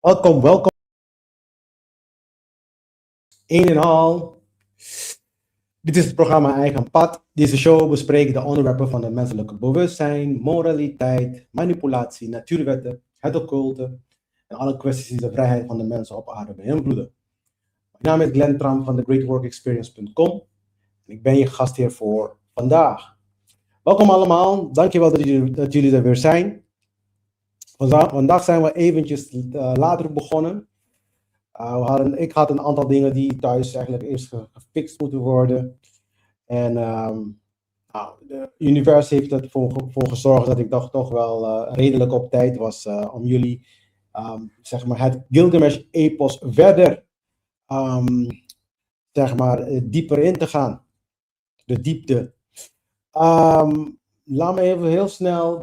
Welkom, een en al. Dit is het programma Eigen Pad. Deze show bespreekt de onderwerpen van het menselijke bewustzijn, moraliteit, manipulatie, natuurwetten, het occulte en alle kwesties die de vrijheid van de mensen op aarde beïnvloeden. Mijn naam is Tramm van thegreatworkexperience.com en ik ben je gastheer voor vandaag. Welkom allemaal, dankjewel dat jullie er weer zijn. Vandaag zijn we eventjes later begonnen. Ik had een aantal dingen die thuis eigenlijk eerst gefixt moeten worden. En de universum heeft ervoor gezorgd dat ik toch wel redelijk op tijd was om jullie zeg maar het Gligamesj Epos verder zeg maar, dieper in te gaan. De diepte. Laat me even heel snel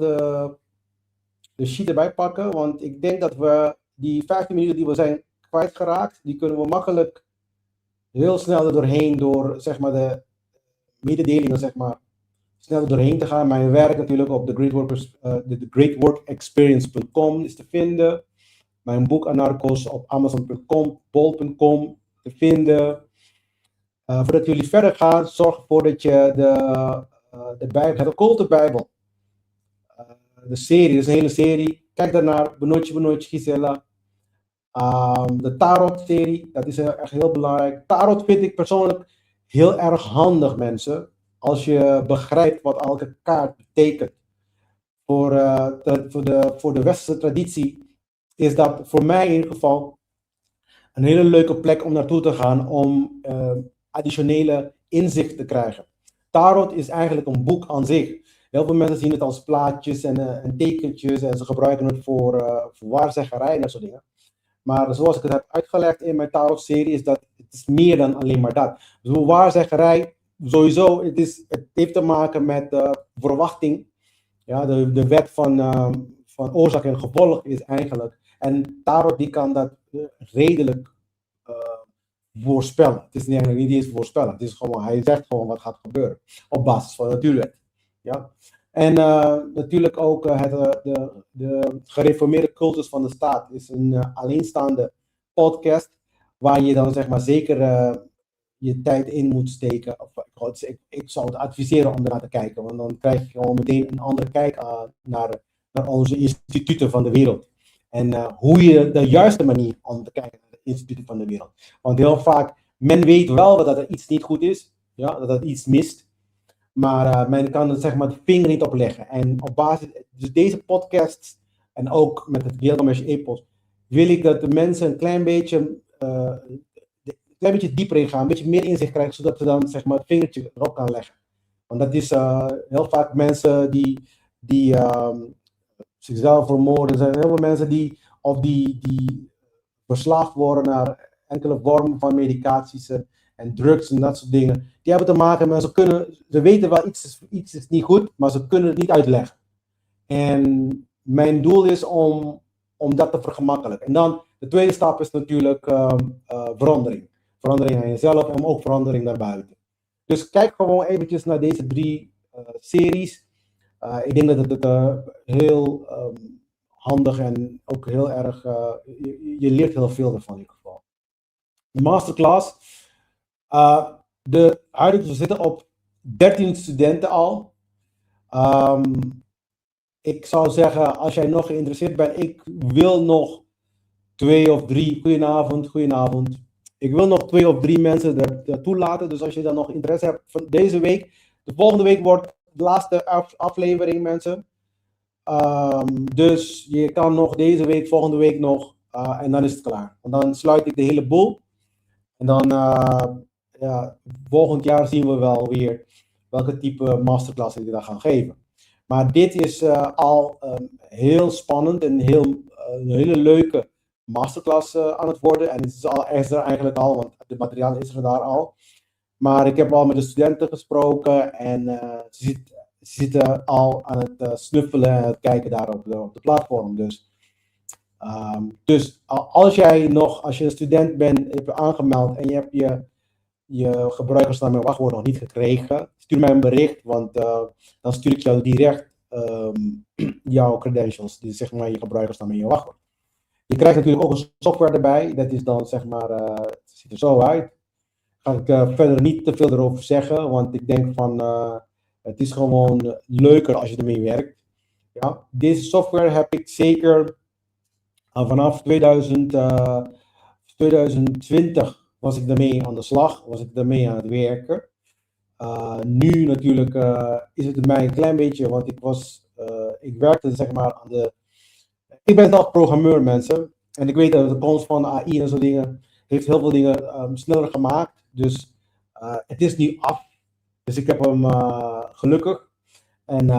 de sheet erbij pakken, want ik denk dat we die 15 minuten die we zijn kwijtgeraakt, die kunnen we makkelijk heel snel er doorheen door zeg maar de mededelingen zeg maar snel doorheen te gaan. Mijn werk natuurlijk op de greatworkexperience.com is te vinden. Mijn boek Anarchos op amazon.com, bol.com te vinden. Voordat jullie verder gaan, zorg ervoor dat je de Bijbel, het occulte Bijbel, de serie, dat is een hele serie. Kijk daarnaar, Benootje Gisela. De tarot-serie, dat is echt heel belangrijk. Tarot vind ik persoonlijk heel erg handig, mensen. Als je begrijpt wat elke kaart betekent. Voor de westerse traditie is dat voor mij in ieder geval een hele leuke plek om naartoe te gaan om additionele inzicht te krijgen. Tarot is eigenlijk een boek aan zich. Heel veel mensen zien het als plaatjes en tekentjes en ze gebruiken het voor waarzeggerij en dat soort dingen. Maar zoals ik het heb uitgelegd in mijn tarot-serie is dat het is meer dan alleen maar dat. Dus waarzeggerij, sowieso, het heeft te maken met verwachting. Ja, de wet van oorzaak en gevolg is eigenlijk. En tarot die kan dat redelijk voorspellen. Het is eigenlijk niet eens voorspellen. Het is gewoon, hij zegt gewoon wat gaat gebeuren. Op basis van natuurwet. Ja. En natuurlijk ook de gereformeerde cultus van de staat is een alleenstaande podcast waar je dan zeg maar zeker je tijd in moet steken. Ik zou het adviseren om ernaar te kijken, want dan krijg je gewoon meteen een andere kijk naar onze instituten van de wereld. En hoe je de juiste manier om te kijken naar de instituten van de wereld. Want heel vaak, men weet wel dat er iets niet goed is, ja, dat er iets mist. Maar men kan er zeg maar de vinger niet op leggen. En op basis, dus deze podcasts en ook met het Gligamesj Epos, wil ik dat de mensen een klein beetje dieper in gaan, een beetje meer inzicht krijgen, zodat ze dan zeg maar het vingertje erop kan leggen. Want dat is heel vaak mensen die zichzelf vermoorden. Er zijn heel veel mensen die verslaafd worden naar enkele vormen van medicaties en drugs en dat soort dingen. Die hebben te maken met, ze weten wel iets is niet goed, maar ze kunnen het niet uitleggen. En mijn doel is om dat te vergemakkelijken. En dan de tweede stap is natuurlijk verandering. Verandering aan jezelf en ook verandering daarbuiten. Dus kijk gewoon eventjes naar deze 3 series. Ik denk dat het heel handig en ook heel erg, je leert heel veel ervan in ieder geval. De masterclass. We zitten op 13 studenten al. Ik zou zeggen, als jij nog geïnteresseerd bent, ik wil nog 2 of 3, goedenavond. Ik wil nog 2 of 3 mensen er toelaten. Dus als je dan nog interesse hebt van deze week, de volgende week wordt de laatste aflevering, mensen. Dus je kan nog deze week, volgende week nog, en dan is het klaar. Want dan sluit ik de hele boel. En dan, volgend jaar zien we wel weer welke type masterclass ik daar gaan geven. Maar dit is al heel spannend en een hele leuke masterclass aan het worden. En het is er eigenlijk al, want het materiaal is er daar al. Maar ik heb al met de studenten gesproken en ze zitten al aan het snuffelen en het kijken daar op de platform. Dus als je een student bent, heb je aangemeld en je hebt je gebruikersnaam en wachtwoord nog niet gekregen, stuur mij een bericht, want dan stuur ik jou direct jouw credentials, dus zeg maar je gebruikersnaam en je wachtwoord. Je krijgt natuurlijk ook een software erbij. Dat is dan zeg maar, het ziet er zo uit. Ga ik verder niet te veel erover zeggen, want ik denk van het is gewoon leuker als je ermee werkt. Ja, deze software heb ik zeker vanaf 2020 was ik daarmee aan de slag, was ik daarmee aan het werken. Nu natuurlijk is het mij een klein beetje, want ik werkte zeg maar aan de. Ik ben zelf programmeur, mensen. En ik weet dat de komst van AI en zo dingen heeft heel veel dingen sneller gemaakt. Dus het is nu af. Dus ik heb hem gelukkig. En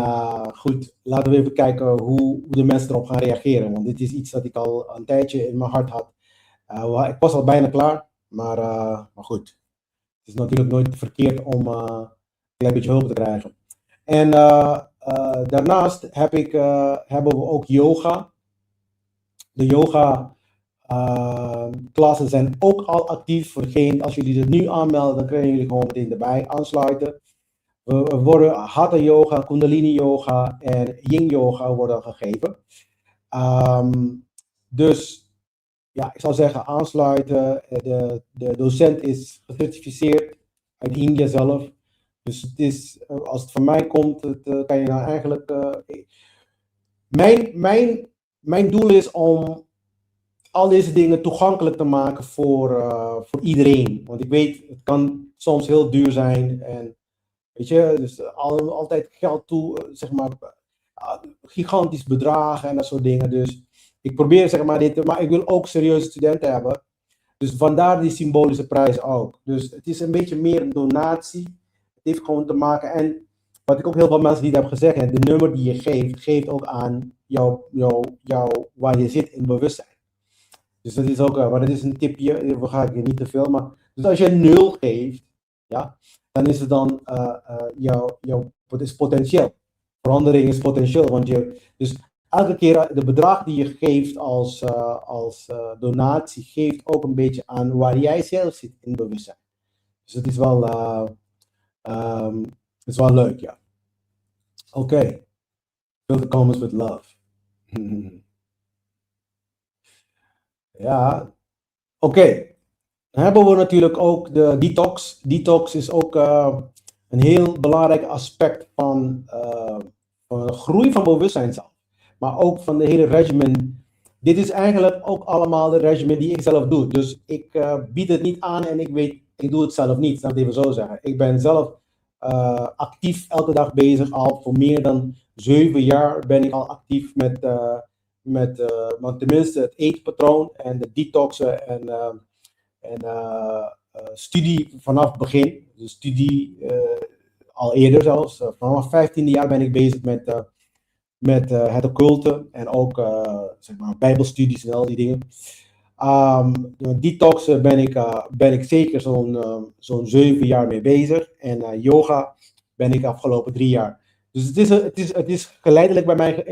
goed, laten we even kijken hoe de mensen erop gaan reageren. Want dit is iets dat ik al een tijdje in mijn hart had. Ik was al bijna klaar, maar goed. Het is natuurlijk nooit verkeerd om een klein beetje hulp te krijgen. En daarnaast hebben we ook yoga. De yoga klassen zijn ook al actief. Voor degene, als jullie er nu aanmelden, dan kunnen jullie gewoon meteen erbij aansluiten. We worden Hatha yoga, Kundalini yoga en Yin yoga worden gegeven. Dus ja, ik zou zeggen aansluiten. De docent is gecertificeerd uit India zelf. Dus het is, als het van mij komt, kan je nou eigenlijk. Mijn doel is om al deze dingen toegankelijk te maken voor iedereen. Want ik weet, het kan soms heel duur zijn. En weet je, dus altijd geld toe, zeg maar, gigantisch bedragen en dat soort dingen. Dus ik probeer zeg maar dit, maar ik wil ook serieuze studenten hebben. Dus vandaar die symbolische prijs ook. Dus het is een beetje meer een donatie. Het heeft gewoon te maken. En wat ik ook heel veel mensen niet heb gezegd, de nummer die je geeft ook aan waar je zit in bewustzijn. Dus dat is ook, maar dat is een tipje, we gaan niet te veel, maar dus als je 0 geeft, ja, dan is het dan het is potentieel. Verandering is potentieel, want dus elke keer de bedrag die je geeft als donatie, geeft ook een beetje aan waar jij zelf zit in bewustzijn. Dus het is wel, het is wel leuk, ja. Oké. Fill the comments with love. Ja, oké. Dan hebben we natuurlijk ook de detox. Detox is ook een heel belangrijk aspect van de groei van bewustzijn zelf. Maar ook van de hele regimen. Dit is eigenlijk ook allemaal de regimen die ik zelf doe. Dus ik bied het niet aan en ik doe het zelf niet. Dat even zo zeggen. Ik ben zelf actief elke dag bezig. Al voor meer dan 7 jaar ben ik al actief want tenminste het eetpatroon en de detoxen en studie vanaf het begin. Dus studie al eerder zelfs. Vanaf 15e jaar ben ik bezig met het occulte en ook zeg maar bijbelstudies en al die dingen. Detoxen ben ik zeker zo'n 7 jaar mee bezig. En yoga ben ik afgelopen 3 jaar. Dus het is geleidelijk bij mij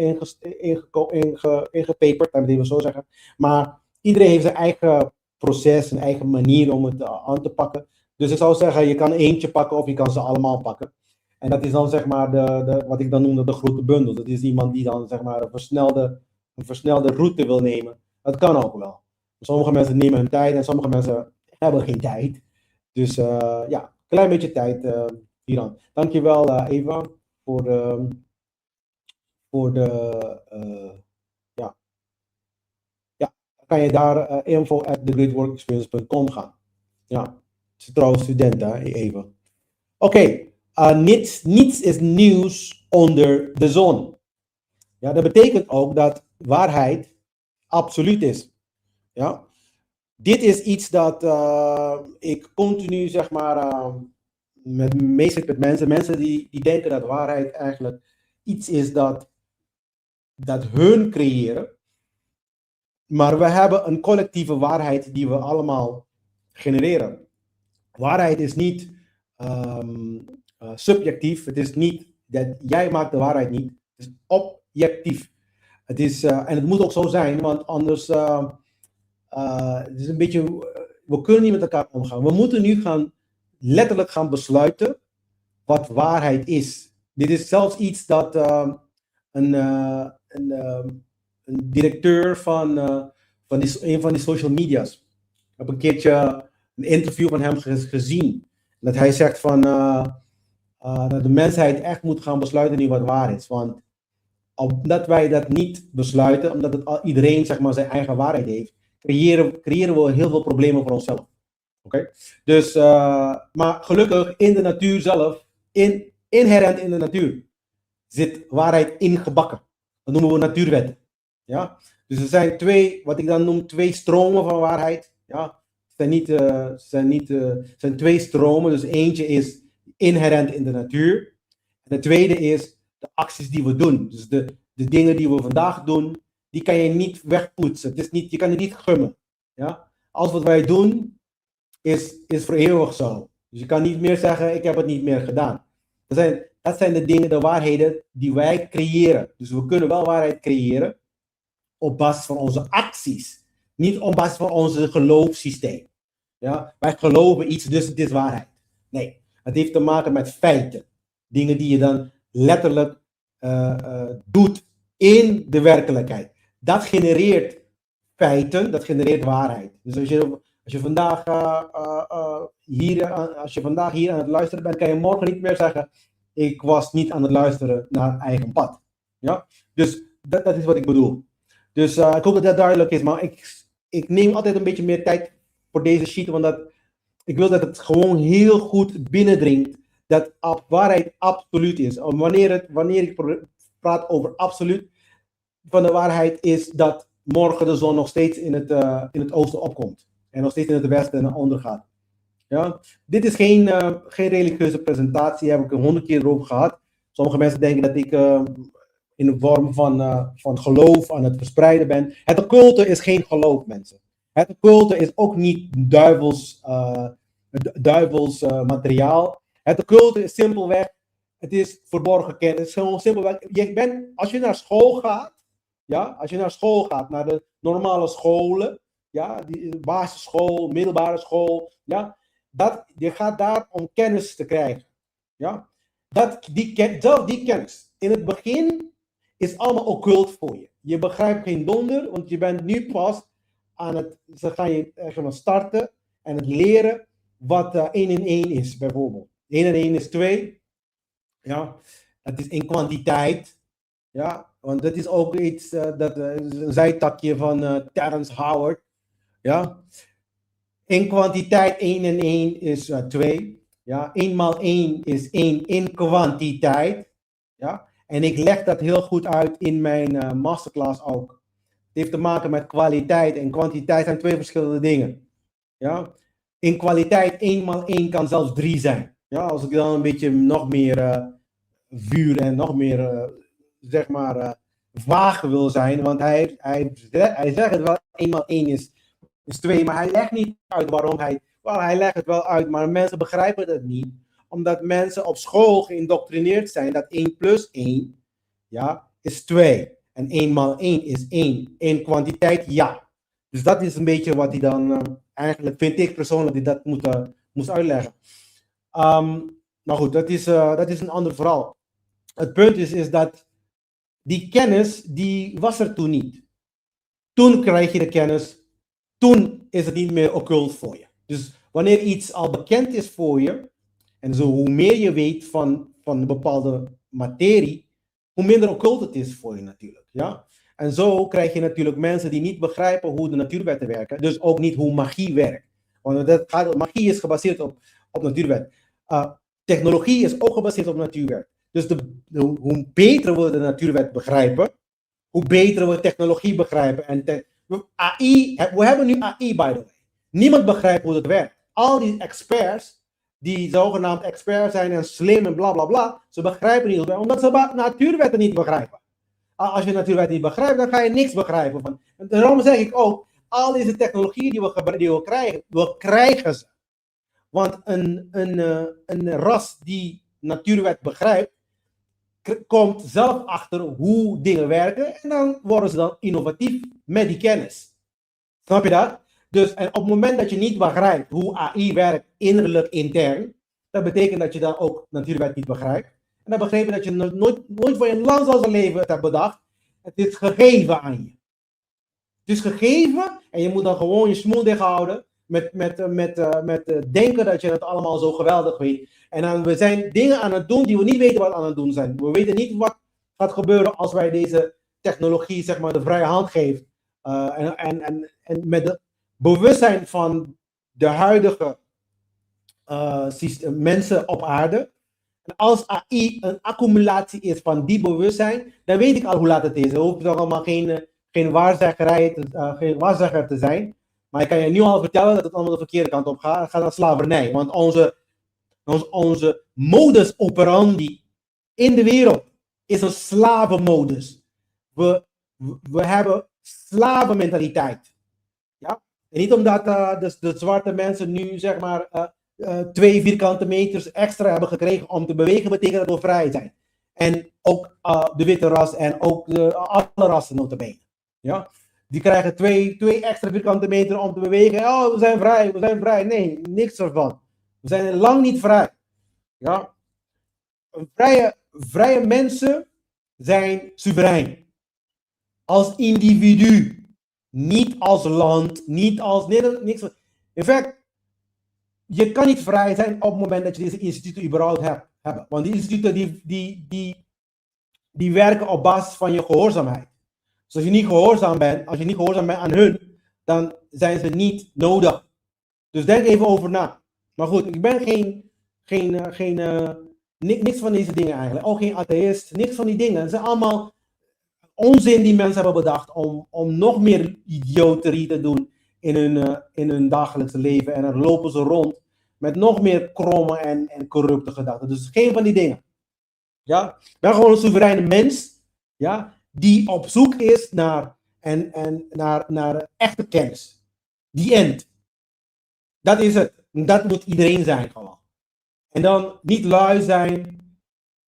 ingepeperd, laat ik het even zo zeggen. Maar iedereen heeft zijn eigen proces, zijn eigen manier om het aan te pakken. Dus ik zou zeggen, je kan eentje pakken of je kan ze allemaal pakken. En dat is dan zeg maar wat ik dan noemde de grote bundel. Dat is iemand die dan zeg maar een versnelde route wil nemen. Dat kan ook wel. Sommige mensen nemen hun tijd en sommige mensen hebben geen tijd. Dus ja, een klein beetje tijd hieraan. Dankjewel Eva voor ja. Ja, dan kan je daar info@thegreatworkexperience.com gaan. Ja, ze is trouwens student hè, Eva. Oké, niets is nieuws onder de zon. Ja, dat betekent ook dat waarheid absoluut is. Ja, dit is iets dat ik continu zeg maar meestal met mensen die denken dat waarheid eigenlijk iets is dat hun creëren. Maar we hebben een collectieve waarheid die we allemaal genereren. Waarheid is niet subjectief. Het is niet dat jij maakt de waarheid niet. Het is objectief. Het is, en het moet ook zo zijn, want anders het is een beetje, we kunnen niet met elkaar omgaan. We moeten nu letterlijk gaan besluiten wat waarheid is. Dit is zelfs iets dat een directeur een van die social media's. Ik heb een keertje een interview van hem gezien. Dat hij zegt van dat de mensheid echt moet gaan besluiten nu wat waar is. Want omdat wij dat niet besluiten, omdat iedereen zeg maar zijn eigen waarheid heeft, creëren we heel veel problemen voor onszelf. Oké? Dus, maar gelukkig in de natuur zelf, inherent in de natuur, zit waarheid ingebakken. Dat noemen we natuurwetten. Ja? Dus er zijn wat ik dan noem twee stromen van waarheid. Ja? Het zijn twee stromen. Dus eentje is inherent in de natuur. En de tweede is de acties die we doen. Dus de dingen die we vandaag doen, die kan je niet wegpoetsen. Je kan het niet gummen. Ja? Alles wat wij doen, is voor eeuwig zo. Dus je kan niet meer zeggen, ik heb het niet meer gedaan. Dat zijn de dingen, de waarheden die wij creëren. Dus we kunnen wel waarheid creëren op basis van onze acties. Niet op basis van onze geloofssysteem. Ja? Wij geloven iets, dus het is waarheid. Nee, het heeft te maken met feiten. Dingen die je dan letterlijk doet in de werkelijkheid. Dat genereert feiten, dat genereert waarheid. Dus als je vandaag hier aan het luisteren bent, kan je morgen niet meer zeggen, ik was niet aan het luisteren naar Eigen Pad. Ja? Dus dat is wat ik bedoel. Dus ik hoop dat dat duidelijk is, maar ik neem altijd een beetje meer tijd voor deze sheet, want ik wil dat het gewoon heel goed binnendringt dat waarheid absoluut is. Wanneer ik praat over absoluut van de waarheid, is dat morgen de zon nog steeds in het oosten opkomt. En nog steeds in het westen ondergaat. Ja? Dit is geen religieuze presentatie, daar heb ik 100 keer over gehad. Sommige mensen denken dat ik in de vorm van geloof aan het verspreiden ben. Het occulte is geen geloof, mensen. Het occulte is ook niet duivels materiaal. Het occulte is simpelweg, het is verborgen kennis. Het is gewoon simpelweg, als je naar school gaat, naar de normale scholen, ja, die basisschool, middelbare school, ja, je gaat daar om kennis te krijgen. Ja? Die kennis, in het begin, is allemaal occult voor je. Je begrijpt geen donder, want je bent nu pas ze gaan je starten en het leren wat 1 en 1 is, bijvoorbeeld. 1 en 1 is 2. Ja, dat is in kwantiteit. Ja, want dat is ook iets, dat is een zijtakje van Terrence Howard. Ja. In kwantiteit 1 en 1 is 2. Ja, 1 maal 1 is 1 in kwantiteit. Ja. En ik leg dat heel goed uit in mijn masterclass ook. Het heeft te maken met kwaliteit en kwantiteit zijn 2 verschillende dingen. Ja. In kwaliteit 1 maal 1 kan zelfs 3 zijn. Ja, als ik dan een beetje nog meer vuur en nog meer, zeg maar, vaag wil zijn. Want hij zegt het wel, 1 maal 1 is 2, maar hij legt niet uit waarom hij legt het wel uit, maar mensen begrijpen het niet. Omdat mensen op school geïndoctrineerd zijn dat 1 plus 1, ja, is 2. En 1 maal 1 is 1. In kwantiteit, ja. Dus dat is een beetje wat hij dan, eigenlijk vind ik persoonlijk, die dat moest uitleggen. Nou goed, dat is een ander verhaal. Het punt is dat die kennis, die was er toen niet. Toen krijg je de kennis, toen is het niet meer occult voor je. Dus wanneer iets al bekend is voor je, en zo hoe meer je weet van een bepaalde materie, hoe minder occult het is voor je natuurlijk. Ja? En zo krijg je natuurlijk mensen die niet begrijpen hoe de natuurwetten werken, dus ook niet hoe magie werkt. Want magie is gebaseerd op natuurwet. Technologie is ook gebaseerd op natuurwet. Dus hoe beter we de natuurwet begrijpen, hoe beter we technologie begrijpen. En AI, we hebben nu AI, by the way. Niemand begrijpt hoe dat werkt. Al die experts, die zogenaamd expert zijn en slim en bla bla bla, ze begrijpen niet hoe het werkt, omdat ze natuurwetten niet begrijpen. Als je natuurwet niet begrijpt, dan ga je niks begrijpen van. En daarom zeg ik ook, al deze technologieën die we krijgen ze. Want een ras die natuurwet begrijpt, komt zelf achter hoe dingen werken en dan worden ze dan innovatief met die kennis. Snap je dat? Dus en op het moment dat je niet begrijpt hoe AI werkt innerlijk intern, dat betekent dat je dan ook natuurwet niet begrijpt. En dan begrijp je dat je nooit voor je lang zal leven het hebt bedacht. Het is gegeven aan je. Het is gegeven en je moet dan gewoon je smoel dicht houden met denken dat je het allemaal zo geweldig weet. En dan we zijn dingen aan het doen die we niet weten wat aan het doen zijn. We weten niet wat gaat gebeuren als wij deze technologie zeg maar de vrije hand geven. En met het bewustzijn van de huidige mensen op aarde. En als AI een accumulatie is van die bewustzijn, dan weet ik al hoe laat het is. Er hoeft toch allemaal geen waarzegger te zijn. Maar ik kan je nu al vertellen dat het allemaal de verkeerde kant op gaat. Het gaat naar slavernij. Want onze modus operandi in de wereld is een slavenmodus. We hebben slavenmentaliteit. Ja? En niet omdat de zwarte mensen nu zeg maar 2 vierkante meters extra hebben gekregen om te bewegen, betekent dat we vrij zijn. En ook de witte ras en ook alle rassen notabene. Ja? Die krijgen 2 extra vierkante meter om te bewegen. Oh, we zijn vrij. Nee, niks ervan. We zijn lang niet vrij. Ja? Vrije mensen zijn soeverein. Als individu. Niet als land. Niet als... niks. In fact, je kan niet vrij zijn op het moment dat je deze instituten überhaupt hebben. Want die instituten die werken op basis van je gehoorzaamheid. Dus als je niet gehoorzaam bent aan hun, dan zijn ze niet nodig. Dus denk even over na. Maar goed, ik ben niks van deze dingen eigenlijk. Ook geen atheïst, niks van die dingen. Het zijn allemaal onzin die mensen hebben bedacht om nog meer idioterie te doen in hun dagelijkse leven. En dan lopen ze rond met nog meer kromme en corrupte gedachten. Dus geen van die dingen. Ja? Ik ben gewoon een soevereine mens, ja, die op zoek is naar echte kennis. Die end. Dat is het. Dat moet iedereen zijn gewoon. En dan niet lui zijn,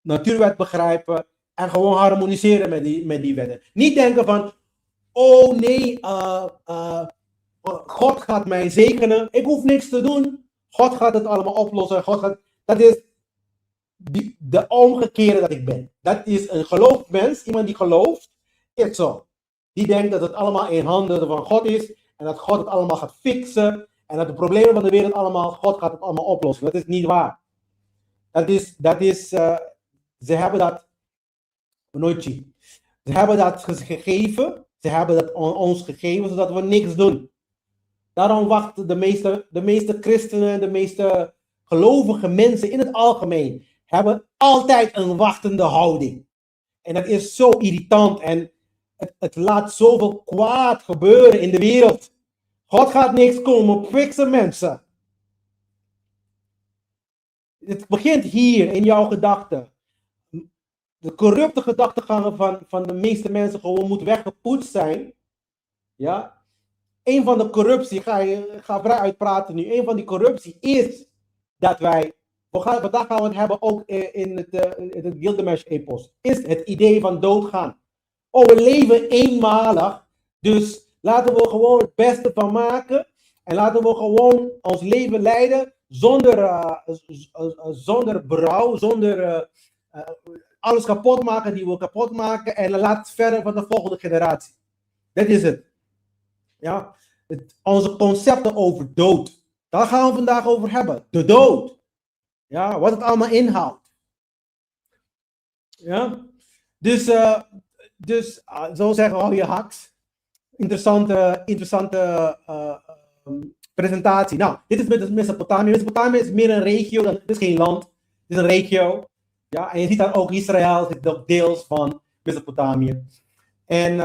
natuurwet begrijpen en gewoon harmoniseren met die wetten. Niet denken van, oh nee, God gaat mij zegenen. Ik hoef niks te doen. God gaat het allemaal oplossen. Dat is de omgekeerde dat ik ben. Dat is een geloofsmens. Iemand die gelooft, is zo. Die denkt dat het allemaal in handen van God is. En dat God het allemaal gaat fixen. En dat de problemen van de wereld God gaat het allemaal oplossen. Dat is niet waar. Ze hebben dat nooit zien. Ze hebben dat gegeven. Ze hebben dat ons gegeven zodat we niks doen. Daarom wachten de meeste christenen, de meeste gelovige mensen in het algemeen, hebben altijd een wachtende houding. En dat is zo irritant en het laat zoveel kwaad gebeuren in de wereld. God gaat niks komen fixen, mensen. Het begint hier in jouw gedachten. De corrupte gedachtegangen van de meeste mensen gewoon moet weggepoetst zijn. Ja. Een van de corruptie, ik ga vrij uitpraten nu. Een van die corruptie is dat vandaag gaan we het hebben ook in het Gligamesj Epos. Is het idee van doodgaan. Oh, we leven eenmalig. Dus laten we gewoon het beste van maken. En laten we gewoon ons leven leiden zonder berouw, zonder alles kapot maken die we kapot maken. En laat het verder van de volgende generatie. Dat is het. Ja, onze concepten over dood. Daar gaan we vandaag over hebben. De dood. Ja, wat het allemaal inhoudt. Ja, dus zo zeggen, hou je haks. Interessante presentatie. Nou, dit is met Mesopotamië. Mesopotamië is meer een regio, het is geen land. Het is een regio. Ja, en je ziet daar ook Israël, zit ook deels van Mesopotamië. En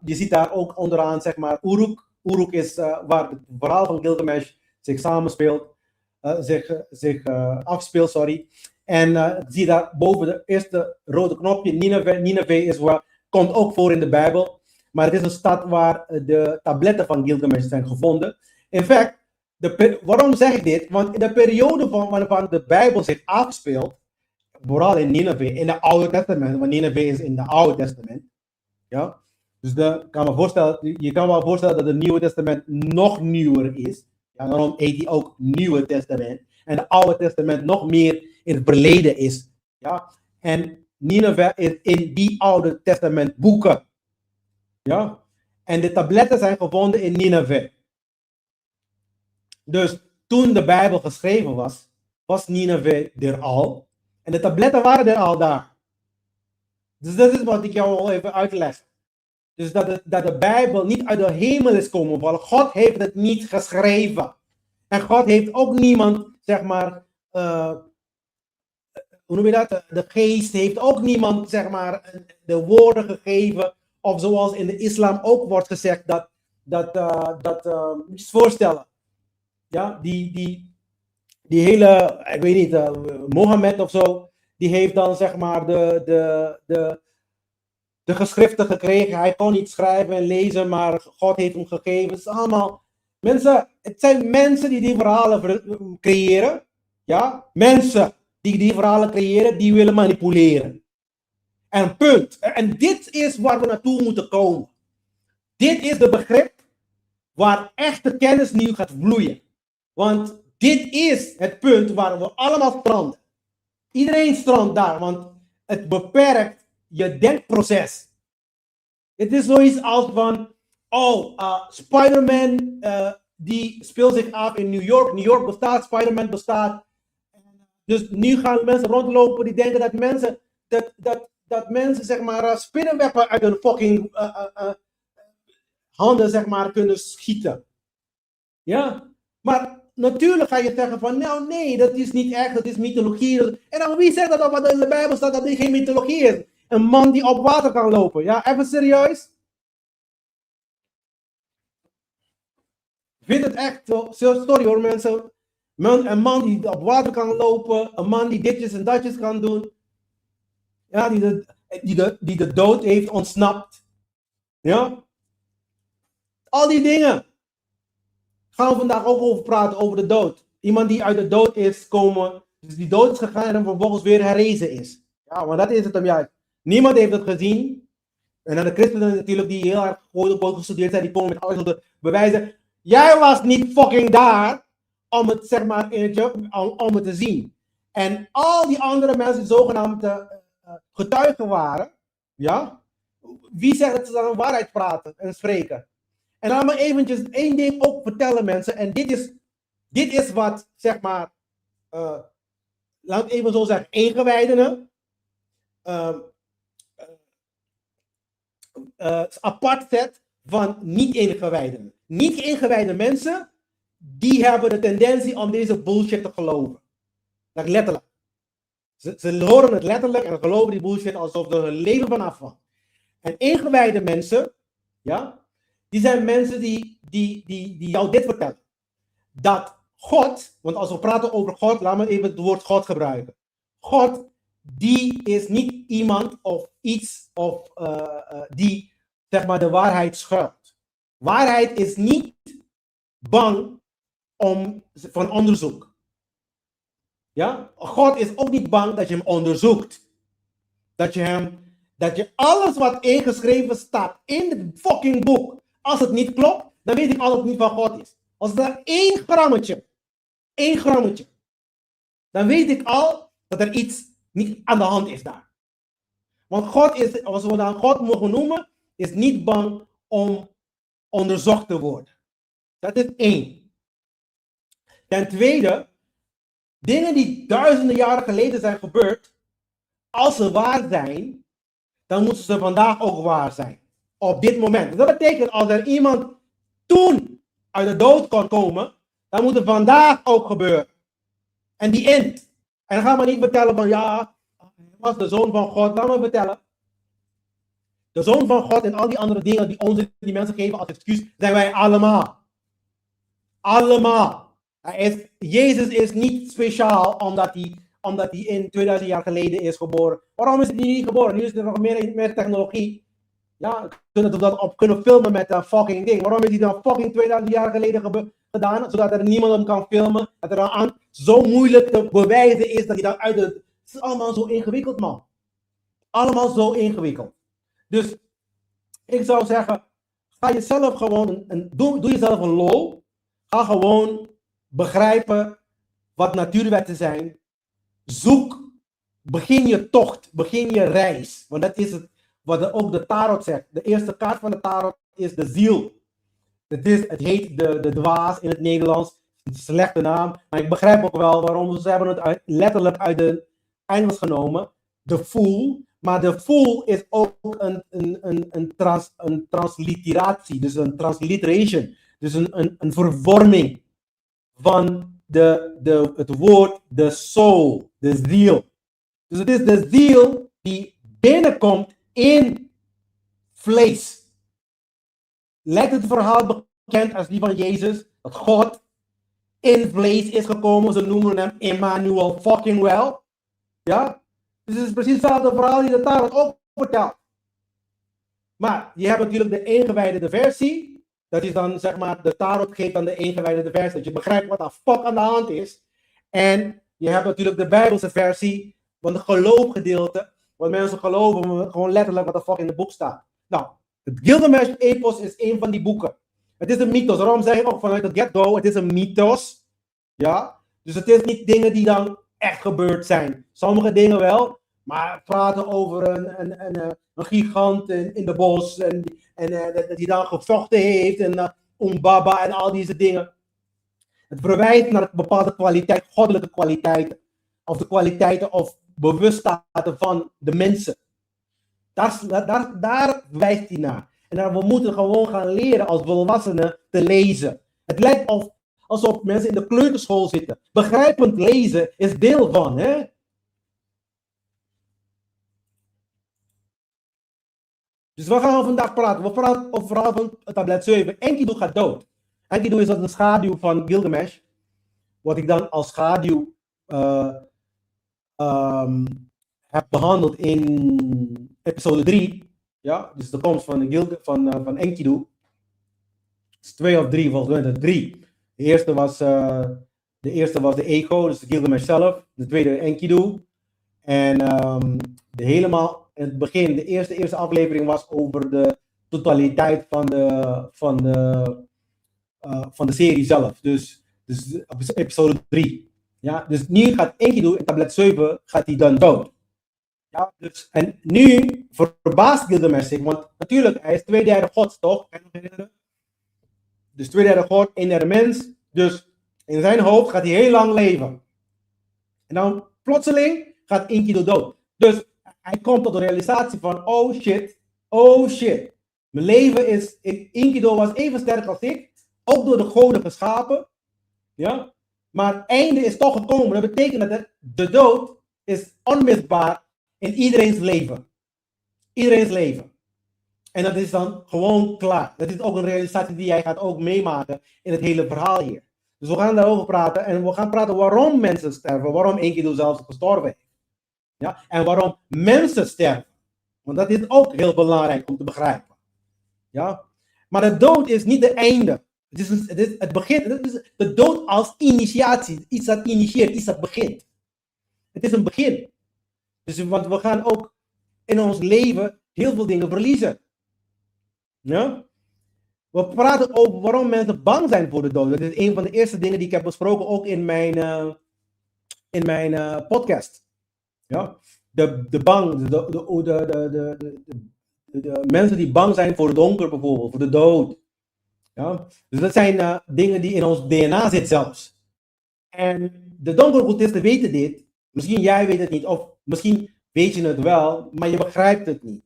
je ziet daar ook onderaan, zeg maar, Uruk. Uruk is waar het verhaal van Gligamesj zich afspeelt, sorry. En zie je daar boven de eerste rode knopje, Nineveh. Nineveh komt ook voor in de Bijbel. Maar het is een stad waar de tabletten van Gligamesj zijn gevonden. In fact, waarom zeg ik dit? Want in de periode waarvan de Bijbel zich afspeelt, vooral in Nineveh, in het Oude Testament, want Nineveh is in het Oude Testament. Ja? Dus je kan wel voorstellen dat het Nieuwe Testament nog nieuwer is. Ja, daarom heet hij ook Nieuwe Testament. En het Oude Testament nog meer in het verleden is. Ja? En Nineveh is in die Oude Testament boeken. Ja? En de tabletten zijn gevonden in Nineveh. Dus toen de Bijbel geschreven was, was Nineveh er al. En de tabletten waren er al daar. Dus dat is wat ik jou al even uitleg. Dus dat de Bijbel niet uit de hemel is komen vallen. God heeft het niet geschreven. En God heeft ook niemand, zeg maar, hoe noem je dat? De geest heeft ook niemand, zeg maar, de woorden gegeven. Of zoals in de islam ook wordt gezegd, moet je je voorstellen. Ja, die hele, ik weet niet, Mohammed of zo, die heeft dan, zeg maar, de geschriften gekregen. Hij kon niet schrijven en lezen, maar God heeft hem gegeven. Het is allemaal mensen, het zijn mensen die verhalen creëren. Ja, mensen die verhalen creëren, die willen manipuleren. En punt. En dit is waar we naartoe moeten komen. Dit is de begrip waar echte kennis nu gaat vloeien. Want dit is het punt waar we allemaal stranden. Iedereen strandt daar, want het beperkt je denkproces. Het is zoiets als van, Spider-Man die speelt zich af in New York. New York bestaat, Spider-Man bestaat. Dus nu gaan mensen rondlopen die denken dat mensen, dat mensen zeg maar spinnenwebben uit hun fucking handen zeg maar kunnen schieten. Ja, maar natuurlijk ga je zeggen van, nou nee, dat is niet echt, dat is mythologie. En dan wie zegt dat wat in de Bijbel staat dat dit geen mythologie is? Een man die op water kan lopen. Ja, even serieus. Vind het echt zo, sorry hoor mensen. Een man die op water kan lopen, een man die ditjes en datjes kan doen. Ja, die de dood heeft ontsnapt. Ja. Al die dingen. Gaan we vandaag ook over praten, over de dood. Iemand die uit de dood is komen, dus die dood is gegaan en vervolgens weer herrezen is. Ja, maar dat is het hem juist. Niemand heeft het gezien. En dan de christenen natuurlijk die heel erg goed gestudeerd zijn, die komen met alles te bewijzen. Jij was niet fucking daar om het zeg maar om het te zien. En al die andere mensen die zogenaamd getuigen waren, ja, wie zegt dat ze dan waarheid praten en spreken? En laat me eventjes één ding ook vertellen mensen. En dit is wat, zeg maar, laat ik even zo zeggen, ingewijdenen apart zet van niet-ingewijden. Niet-ingewijde mensen, die hebben de tendentie om deze bullshit te geloven. Dat letterlijk. Ze horen het letterlijk en geloven die bullshit alsof er hun leven vanaf van. En ingewijde mensen, ja, die zijn mensen die jou dit vertellen. Dat God, want als we praten over God, laten we even het woord God gebruiken. God, die is niet iemand of iets of die, zeg maar, de waarheid schuilt. Waarheid is niet bang van onderzoek. Ja? God is ook niet bang dat je hem onderzoekt. Dat je alles wat ingeschreven staat in het fucking boek, als het niet klopt, dan weet ik al dat het niet van God is. Als er 1 grammetje, dan weet ik al dat er iets niet aan de hand is daar. Want God is, als we dan God mogen noemen, is niet bang om onderzocht te worden. Dat is 1. Ten tweede, dingen die duizenden jaren geleden zijn gebeurd, als ze waar zijn, dan moeten ze vandaag ook waar zijn. Op dit moment. Dus dat betekent als er iemand toen uit de dood kon komen, dan moet het vandaag ook gebeuren. En die end. En dan gaan we niet vertellen van ja, hij was de zoon van God. Laat me vertellen. De zoon van God en al die andere dingen die mensen geven als excuus, zijn wij allemaal. Allemaal. Jezus is niet speciaal omdat hij in 2000 jaar geleden is geboren. Waarom is hij niet geboren? Nu is er nog meer technologie. Ja, kunnen we dat op kunnen filmen met een fucking ding. Waarom is hij dan fucking 2000 jaar geleden gedaan? Zodat er niemand hem kan filmen. Dat er dan zo moeilijk te bewijzen is dat hij dan uit de... Het is allemaal zo ingewikkeld, man. Allemaal zo ingewikkeld. Dus ik zou zeggen, ga jezelf gewoon, doe jezelf een lol. Ga gewoon begrijpen wat natuurwetten zijn. Zoek, begin je tocht, begin je reis. Want dat is het. wat ook de tarot zegt. De eerste kaart van de tarot is de ziel. Het heet de dwaas in het Nederlands. Een slechte naam. Maar ik begrijp ook wel waarom ze hebben het letterlijk uit de Engels genomen. De fool. Maar de fool is ook een transliteratie. Dus een transliteration. Dus een vervorming van het woord de soul. De ziel. Dus het is de ziel die binnenkomt in vlees. Lijkt het verhaal bekend als die van Jezus, dat God in vlees is gekomen, ze noemen hem Emmanuel fucking well. Ja? Dus het is precies hetzelfde verhaal die de tarot ook vertelt. Maar je hebt natuurlijk de ingewijderde versie, dat is dan zeg maar, de tarot geeft dan de ingewijderde versie, dat je begrijpt wat de fuck aan de hand is. En je hebt natuurlijk de Bijbelse versie, van het geloofgedeelte, wat mensen geloven, gewoon letterlijk wat de fuck in het boek staat. Nou, het Gligamesj Epos is een van die boeken. Het is een mythos. Daarom zeg ik ook vanuit het get-go, het is een mythos. Ja? Dus het is niet dingen die dan echt gebeurd zijn. Sommige dingen wel, maar praten over een gigant in de bos en dat hij dan gevochten heeft en Umbaba en al deze dingen. Het verwijst naar een bepaalde kwaliteit, goddelijke kwaliteiten. Of de kwaliteiten of bewuststaten van de mensen. Daar wijst hij naar. En we moeten gewoon gaan leren als volwassenen te lezen. Het lijkt alsof mensen in de kleuterschool zitten. Begrijpend lezen is deel van. Hè? Dus wat gaan we vandaag praten? We praten over het verhaal van tablet 7. Enkidu gaat dood. Enkidu is een schaduw van Gligamesj. Wat ik dan als schaduw heb behandeld in episode 3. Ja, dus de komst van Enkidu. Het is 2 of 3 volgens mij. 3. De eerste was de ego, dus de Gligamesj zelf. De tweede Enkidu. En helemaal in het begin, de eerste aflevering was over de totaliteit van de serie zelf. Dus episode 3. Ja, dus nu gaat Enkidu in tablet 7 gaat hij dan dood. Ja, dus, en nu verbaast Gligamesj zich, want natuurlijk, hij is 2/3 God, toch? Dus 2/3 God, 1/3 mens. Dus in zijn hoofd gaat hij heel lang leven. En dan plotseling gaat Enkidu dood. Dus hij komt tot de realisatie van, oh shit. Mijn leven is, Enkidu was even sterk als ik, ook door de goden geschapen. Ja? Maar het einde is toch gekomen. Dat betekent dat de dood is onmisbaar in iedereen's leven. Iedereen's leven. En dat is dan gewoon klaar. Dat is ook een realisatie die jij gaat ook meemaken in het hele verhaal hier. Dus we gaan daarover praten. En we gaan praten waarom mensen sterven. Waarom Enkidu zelfs gestorven heeft. Ja? En waarom mensen sterven. Want dat is ook heel belangrijk om te begrijpen. Ja? Maar de dood is niet het einde. Het begint. Het is de dood als initiatie. Iets dat initieert. Iets dat begint. Het is een begin. Dus, want we gaan ook in ons leven heel veel dingen verliezen. Ja? We praten over waarom mensen bang zijn voor de dood. Dat is een van de eerste dingen die ik heb besproken, ook in mijn podcast. Ja? De mensen die bang zijn voor het donker bijvoorbeeld, voor de dood. Ja? Dus dat zijn dingen die in ons DNA zitten zelfs. En de donkeroccultisten weten dit. Misschien jij weet het niet, of misschien weet je het wel, maar je begrijpt het niet.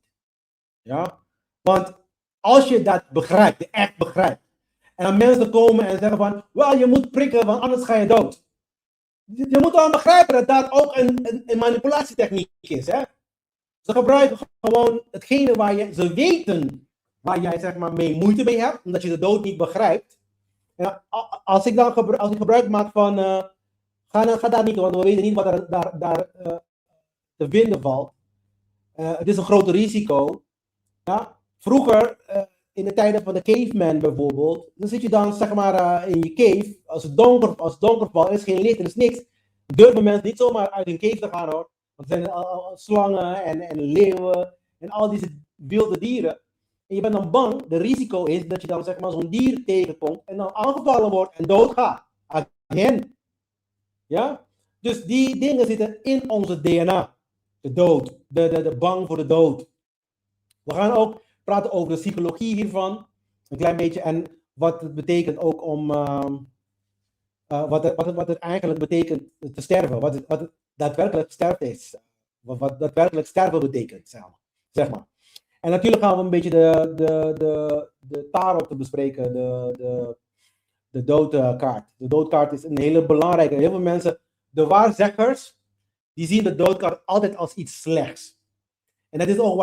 Ja? Want als je dat begrijpt, echt begrijpt, en dan mensen komen en zeggen van, wel, je moet prikken, want anders ga je dood. Je moet dan begrijpen dat dat ook een manipulatietechniek is. Hè? Ze gebruiken gewoon hetgene ze weten waar jij zeg maar mee moeite mee hebt, omdat je de dood niet begrijpt. En als ik gebruik maak van, ga daar niet, want we weten niet wat er daar te vinden valt. Het is een groot risico. Ja? Vroeger, in de tijden van de caveman bijvoorbeeld, dan zit je dan zeg maar in je cave, als het donker valt, er is geen licht, er is niks, durven mensen niet zomaar uit hun cave te gaan hoor. Want er zijn al slangen en leeuwen en al deze wilde dieren. En je bent dan bang, de risico is dat je dan zeg maar zo'n dier tegenkomt en dan aangevallen wordt en doodgaat. Again. Ja? Dus die dingen zitten in onze DNA. De dood, de bang voor de dood. We gaan ook praten over de psychologie hiervan. Een klein beetje. En wat het betekent ook om... wat het eigenlijk betekent te sterven. Wat het daadwerkelijk sterven is. Wat daadwerkelijk sterven betekent. Zeg maar. En natuurlijk gaan we een beetje de tarot te bespreken. De doodkaart. De doodkaart is een hele belangrijke. Heel veel mensen, de waarzeggers, die zien de doodkaart altijd als iets slechts. En dat is ook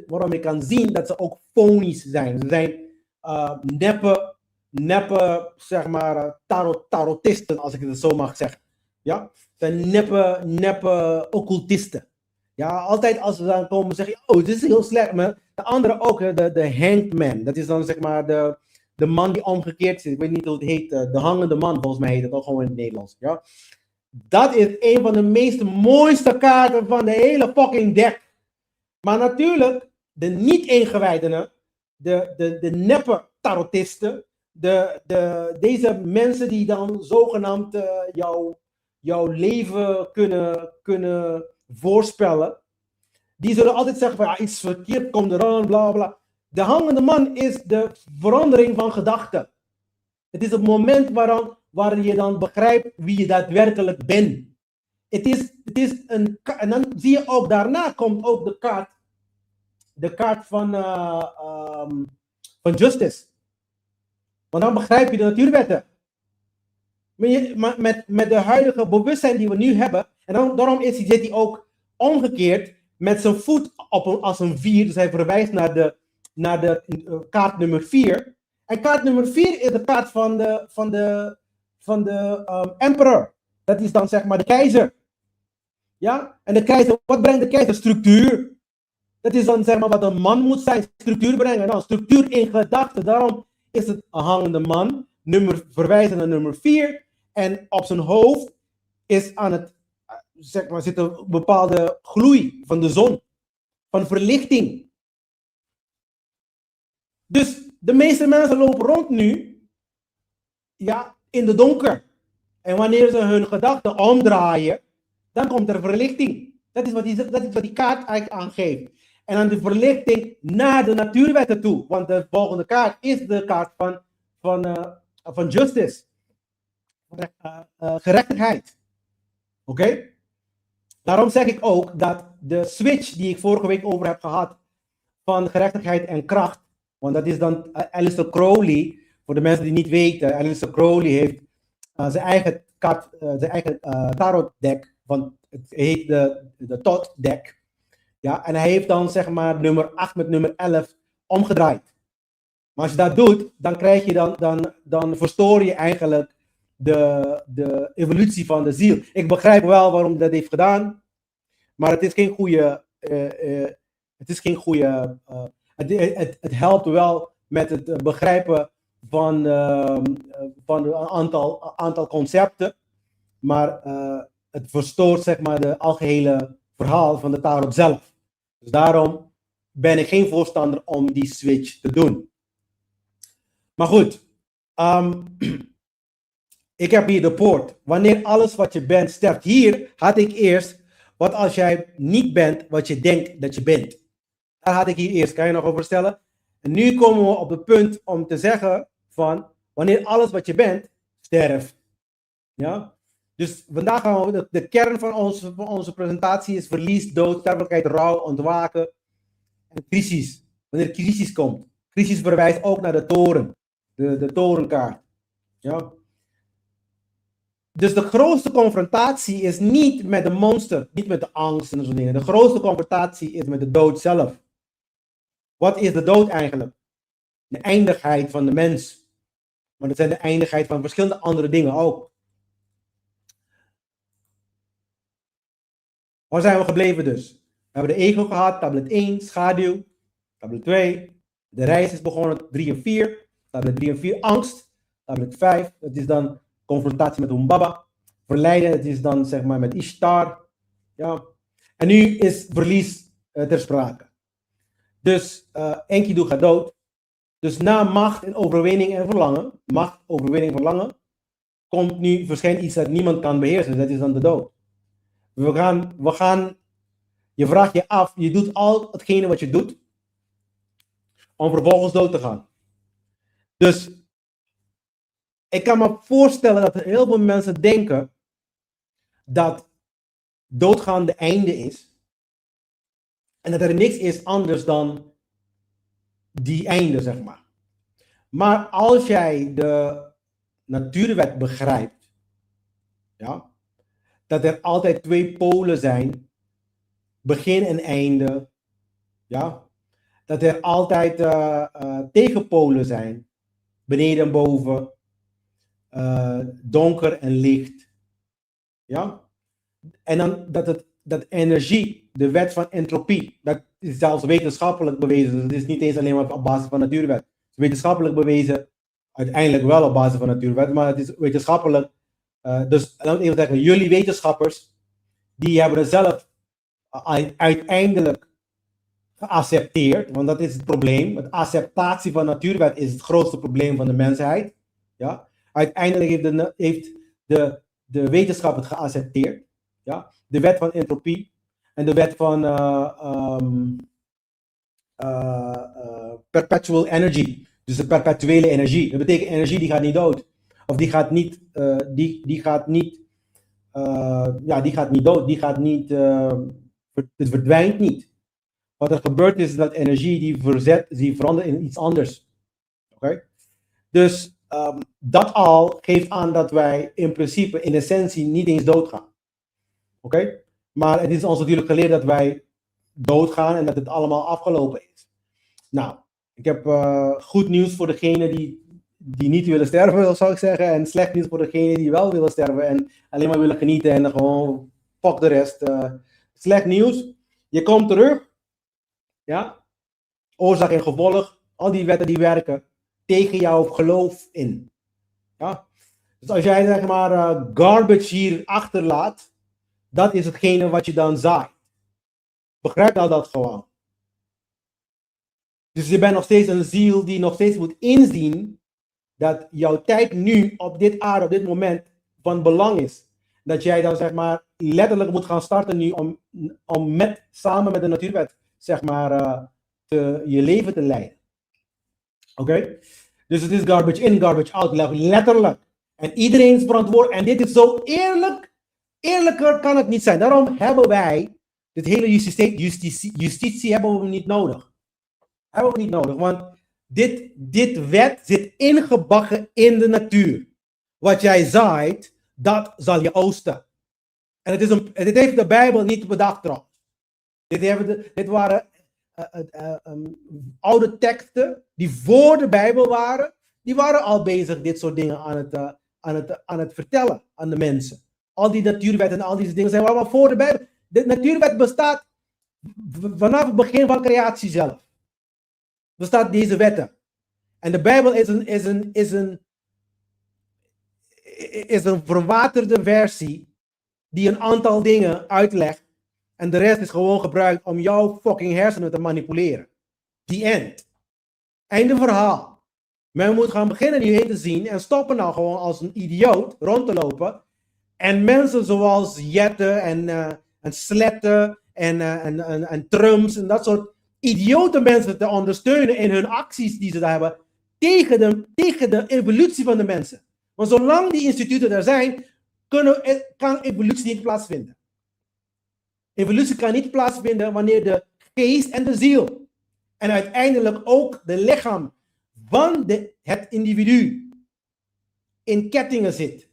waarom je kan zien dat ze ook fonisch zijn. Ze zijn neppe zeg maar, tarotisten, als ik het zo mag zeggen. Ja? Ze zijn neppe occultisten. Ja, altijd als ze dan komen zeggen, oh, dit is heel slecht. Maar de andere ook, de hanged man. Dat is dan zeg maar de man die omgekeerd zit. Ik weet niet hoe het heet. De hangende man, volgens mij heet het ook gewoon in het Nederlands. Ja? Dat is een van de meest mooiste kaarten van de hele fucking deck. Maar natuurlijk, de niet-ingewijdenen, de neppe tarotisten, deze mensen die dan zogenaamd jouw leven kunnen voorspellen, die zullen altijd zeggen van ja, iets verkeerd komt eraan, bla bla. De hangende man is de verandering van gedachten. Het is het moment waarin je dan begrijpt wie je daadwerkelijk bent. Het is een, en dan zie je ook, daarna komt ook de kaart van justice. Want dan begrijp je de natuurwetten. Maar met de huidige bewustzijn die we nu hebben, en daarom zit hij ook omgekeerd met zijn voet als een 4. Dus hij verwijst naar de kaart nummer 4. En kaart nummer 4 is de kaart van de emperor. Dat is dan zeg maar de keizer. Ja? En de keizer, wat brengt de keizer? Structuur. Dat is dan zeg maar wat een man moet zijn, structuur brengen. Nou, structuur in gedachten. Daarom is het een hangende man, verwijzen naar nummer 4. En op zijn hoofd is aan het, zeg maar, zit een bepaalde gloei van de zon, van verlichting. Dus de meeste mensen lopen rond nu, ja, in de donker. En wanneer ze hun gedachten omdraaien, dan komt er verlichting. Dat is wat die kaart eigenlijk aangeeft. En dan de verlichting naar de natuurwetten toe. Want de volgende kaart is de kaart van justice. Gerechtigheid. Oké? Daarom zeg ik ook dat de switch die ik vorige week over heb gehad van gerechtigheid en kracht. Want dat is dan Aleister Crowley. Voor de mensen die niet weten. Aleister Crowley heeft zijn eigen tarot deck. Want het heet de Tot deck. Ja, en hij heeft dan zeg maar nummer 8 met nummer 11 omgedraaid. Maar als je dat doet, dan krijg je dan verstoor je eigenlijk de evolutie van de ziel. Ik begrijp wel waarom hij dat heeft gedaan, maar het is geen goede. Het helpt wel met het begrijpen van een aantal concepten, maar het verstoort zeg maar de algehele verhaal van de tarot zelf. Dus daarom ben ik geen voorstander om die switch te doen. Maar goed, ik heb hier de poort. Wanneer alles wat je bent sterft. Hier had ik eerst, wat als jij niet bent wat je denkt dat je bent. Daar had ik hier eerst, kan je nog over vertellen? En nu komen we op het punt om te zeggen van, wanneer alles wat je bent sterft. Ja? Dus vandaag gaan we, de kern van onze presentatie is verlies, dood, sterfelijkheid, rouw, ontwaken en crisis. Wanneer crisis komt. Crisis verwijst ook naar de toren. De torenkaart. Ja. Dus de grootste confrontatie is niet met de monster, niet met de angst en zo'n dingen. De grootste confrontatie is met de dood zelf. Wat is de dood eigenlijk? De eindigheid van de mens. Maar dat zijn de eindigheid van verschillende andere dingen ook. Waar zijn we gebleven dus? We hebben de ego gehad, tablet 1, schaduw. Tablet 2, de reis is begonnen, 3 en 4. Tablet 3 en 4, angst. Tablet 5, dat is dan confrontatie met Humbaba. Verleiden, het is dan zeg maar met Ishtar. Ja. En nu is verlies ter sprake. Dus Enkidu gaat dood. Dus na macht en overwinning en verlangen, macht, overwinning, verlangen, komt nu verschijnt iets dat niemand kan beheersen. Dat is dan de dood. We gaan, je vraagt je af, je doet al hetgene wat je doet. om vervolgens dood te gaan. Dus ik kan me voorstellen dat er heel veel mensen denken dat doodgaan de einde is. En dat er niks is anders dan die einde, zeg maar. Maar als jij de natuurwet begrijpt, ja, dat er altijd twee polen zijn, begin en einde, ja, dat er altijd tegenpolen zijn, beneden en boven, donker en licht, ja, en dan dat energie, de wet van entropie, dat is zelfs wetenschappelijk bewezen. Het is niet eens alleen maar op basis van natuurwet. Het is wetenschappelijk bewezen, uiteindelijk wel op basis van natuurwet, maar het is wetenschappelijk. Dus laten we even zeggen, jullie wetenschappers, die hebben het zelf uiteindelijk geaccepteerd, want dat is het probleem. De acceptatie van natuurwet is het grootste probleem van de mensheid. Ja? Uiteindelijk heeft de wetenschap het geaccepteerd. Ja? De wet van entropie en de wet van perpetual energy. Dus de perpetuele energie. Dat betekent energie die gaat niet dood. Of die gaat niet, die gaat niet dood. Die gaat niet, het verdwijnt niet. Wat er gebeurt is dat energie die verandert in iets anders. Okay? Dus dat al geeft aan dat wij in principe, in essentie, niet eens doodgaan. Oké? Maar het is ons natuurlijk geleerd dat wij doodgaan en dat het allemaal afgelopen is. Nou, ik heb goed nieuws voor degenen die niet willen sterven, zou ik zeggen. En slecht nieuws voor degenen die wel willen sterven en alleen maar willen genieten en gewoon fuck de rest. Slecht nieuws. Je komt terug. Ja? Oorzaak en gevolg. Al die wetten die werken tegen jouw geloof in. Ja? Dus als jij zeg maar garbage hier achterlaat, dat is hetgene wat je dan zaait. Begrijp dat gewoon. Dus je bent nog steeds een ziel die nog steeds moet inzien dat jouw tijd nu op dit aarde, op dit moment van belang is. Dat jij dan zeg maar letterlijk moet gaan starten nu om samen met de natuurwet zeg maar je leven te leiden. Oké? Dus het is garbage in, garbage out, letterlijk. En iedereen is verantwoordelijk. En dit is zo eerlijk. Eerlijker kan het niet zijn. Daarom hebben wij dit hele justitie hebben we niet nodig. Hebben we niet nodig, want dit wet zit ingebakken in de natuur. Wat jij zaait, dat zal je oosten. En dit heeft de Bijbel niet bedacht trouwens. Dit waren oude teksten die voor de Bijbel waren. Die waren al bezig dit soort dingen aan het vertellen aan de mensen. Al die natuurwetten en al deze dingen zijn allemaal voor de Bijbel. De natuurwet bestaat vanaf het begin van creatie zelf. Bestaat deze wetten. En de Bijbel is een verwaterde versie die een aantal dingen uitlegt. En de rest is gewoon gebruikt om jouw fucking hersenen te manipuleren. The end. Einde verhaal. Men moet gaan beginnen nu heen te zien en stoppen nou gewoon als een idioot rond te lopen. En mensen zoals Jette en Sletten en Trumps en dat soort idiote mensen te ondersteunen in hun acties die ze daar hebben tegen de evolutie van de mensen. Want zolang die instituten er zijn, kan evolutie niet plaatsvinden. Evolutie kan niet plaatsvinden wanneer de geest en de ziel en uiteindelijk ook de lichaam van het individu in kettingen zit.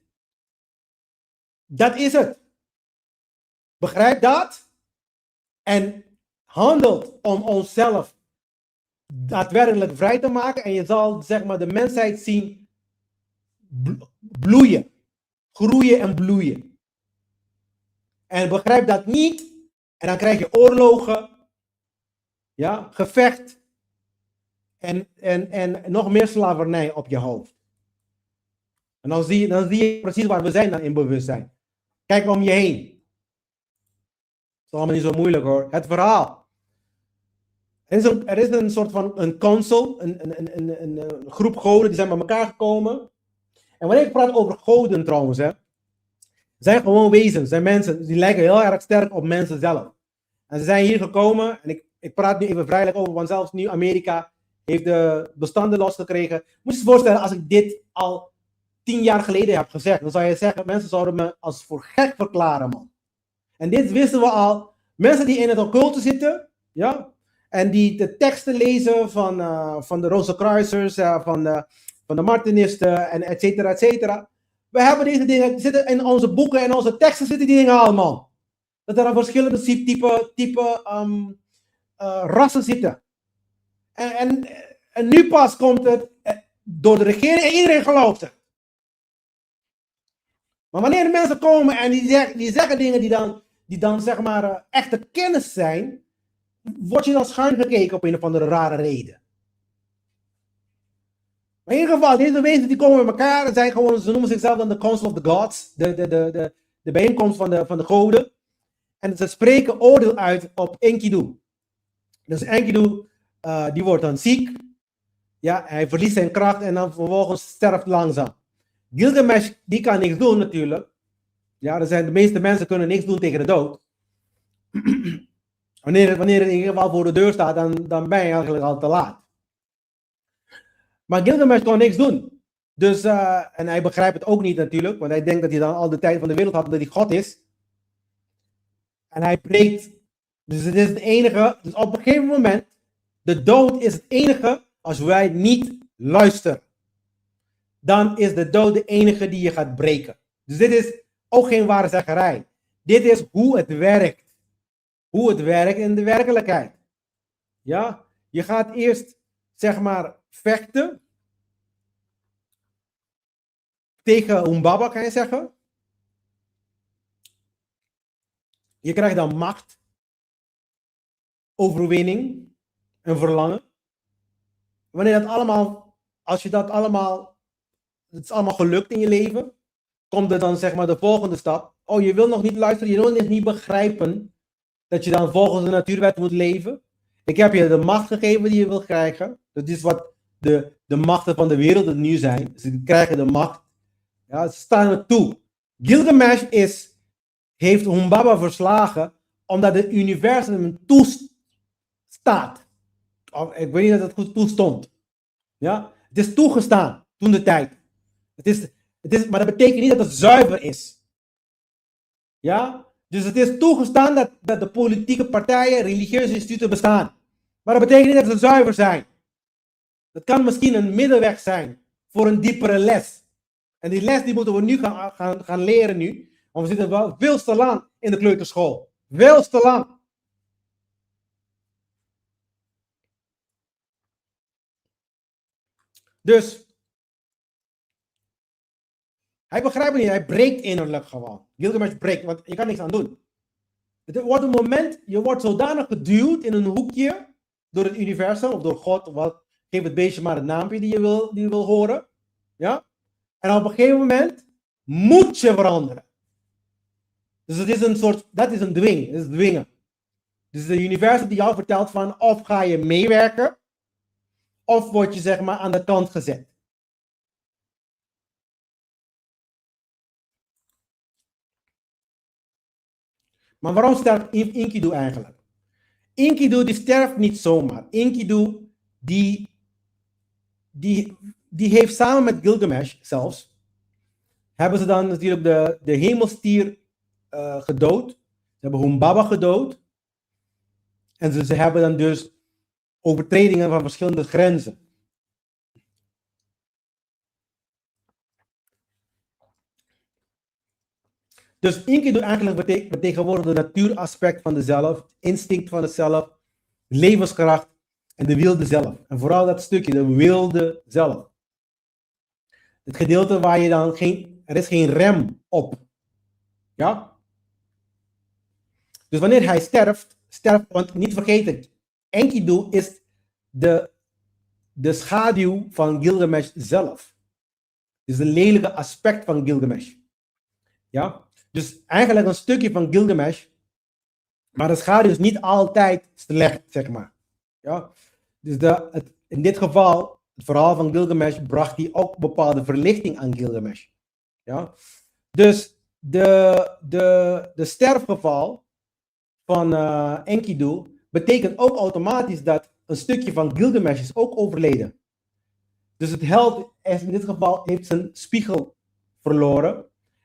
Dat is het. Begrijp dat? En handelt om onszelf daadwerkelijk vrij te maken. En je zal zeg maar de mensheid zien bloeien. Groeien en bloeien. En begrijp dat niet. En dan krijg je oorlogen. Ja, gevecht. En nog meer slavernij op je hoofd. En dan zie je precies waar we zijn dan in bewustzijn. Kijk om je heen. Het is allemaal niet zo moeilijk hoor. Het verhaal. Er is een soort van een council, een groep goden die zijn bij elkaar gekomen. En wanneer ik praat over goden trouwens, zijn gewoon wezens, zijn mensen, die lijken heel erg sterk op mensen zelf. En ze zijn hier gekomen, en ik praat nu even vrijelijk over, want zelfs nu Amerika heeft de bestanden losgekregen. Moet je je voorstellen, als ik dit al 10 jaar geleden heb gezegd, dan zou je zeggen, mensen zouden me als voor gek verklaren, man. En dit wisten we al. Mensen die in het occulte zitten, ja, en die de teksten lezen van de Rozenkruisers, van de Martinisten, en et cetera, et cetera. We hebben deze dingen, zitten in onze boeken en onze teksten zitten die dingen allemaal. Dat er verschillende type rassen zitten. En nu pas komt het door de regering en iedereen gelooft het. Maar wanneer de mensen komen en die zeggen dingen die dan zeg maar echte kennis zijn, word je dan schuin gekeken op een of andere rare reden. Maar in ieder geval, deze wezens die komen bij elkaar en zijn gewoon, ze noemen zichzelf dan de Council of the Gods, de bijeenkomst van de goden. En ze spreken oordeel uit op Enkidu. Dus Enkidu, die wordt dan ziek. Ja, hij verliest zijn kracht en dan vervolgens sterft langzaam. Gilgamesh, die kan niks doen natuurlijk. Ja, de meeste mensen kunnen niks doen tegen de dood. Wanneer het in ieder geval voor de deur staat, dan ben je eigenlijk al te laat. Maar Gilgamesh kon niks doen. Dus, en hij begrijpt het ook niet natuurlijk, want hij denkt dat hij dan al de tijd van de wereld had, omdat hij God is. En hij breekt. Dus het is het enige. Dus op een gegeven moment, de dood is het enige als wij niet luisteren. Dan is de dood de enige die je gaat breken. Dus dit is ook geen waarzeggerij. Dit is hoe het werkt. Hoe het werkt in de werkelijkheid. Ja, je gaat eerst, zeg maar, vechten. Tegen Humbaba, kan je zeggen. Je krijgt dan macht. Overwinning. En verlangen. Wanneer dat allemaal, als je dat allemaal, het is allemaal gelukt in je leven, komt er dan zeg maar de volgende stap. Oh, je wil nog niet luisteren, je wil niet begrijpen dat je dan volgens de natuurwet moet leven. Ik heb je de macht gegeven die je wil krijgen. Dat is wat de machten van de wereld nu zijn. Ze krijgen de macht. Ja, ze staan er toe. Gilgamesh heeft Humbaba verslagen omdat het universum hem toestaat. Ik weet niet dat het goed toestond. Ja? Het is toegestaan toen de tijd. Maar dat betekent niet dat het zuiver is. Ja? Dus het is toegestaan dat de politieke partijen, religieuze instituten bestaan. Maar dat betekent niet dat ze zuiver zijn. Dat kan misschien een middenweg zijn voor een diepere les. En die les die moeten we nu gaan leren nu. Want we zitten wel veel te lang in de kleuterschool. Veel te lang. Dus hij begrijpt het niet. Hij breekt innerlijk gewoon. Gilgamesh breekt, want je kan niks aan doen. Het wordt een moment, je wordt zodanig geduwd in een hoekje door het universum of door God. Geef het beestje maar het naampje die je wil horen. Ja? En op een gegeven moment moet je veranderen. Dus het is dat is een dwing. Dat is dwingen. Dus het universum die jou vertelt van of ga je meewerken, of word je zeg maar aan de kant gezet. Maar waarom sterft Enkidu eigenlijk? Enkidu die sterft niet zomaar. Enkidu die heeft samen met Gilgamesh zelfs, hebben ze dan natuurlijk de hemelstier gedood. Ze hebben Humbaba gedood. En ze hebben dan dus overtredingen van verschillende grenzen. Dus Enkidu eigenlijk vertegenwoordigt het natuuraspect van de zelf, instinct van het zelf, levenskracht en de wilde zelf. En vooral dat stukje, de wilde zelf. Het gedeelte waar je dan er is geen rem op. Ja? Dus wanneer hij sterft, want niet vergeten, Enkidu is de schaduw van Gilgamesh zelf. Het is een lelijke aspect van Gilgamesh. Ja? Dus eigenlijk een stukje van Gilgamesh, maar de schaduw is niet altijd slecht, zeg maar. Ja? Dus in dit geval, het verhaal van Gilgamesh, bracht hij ook bepaalde verlichting aan Gilgamesh. Ja? Dus de sterfgeval van Enkidu betekent ook automatisch dat een stukje van Gilgamesh is ook overleden. Dus het held in dit geval heeft zijn spiegel verloren.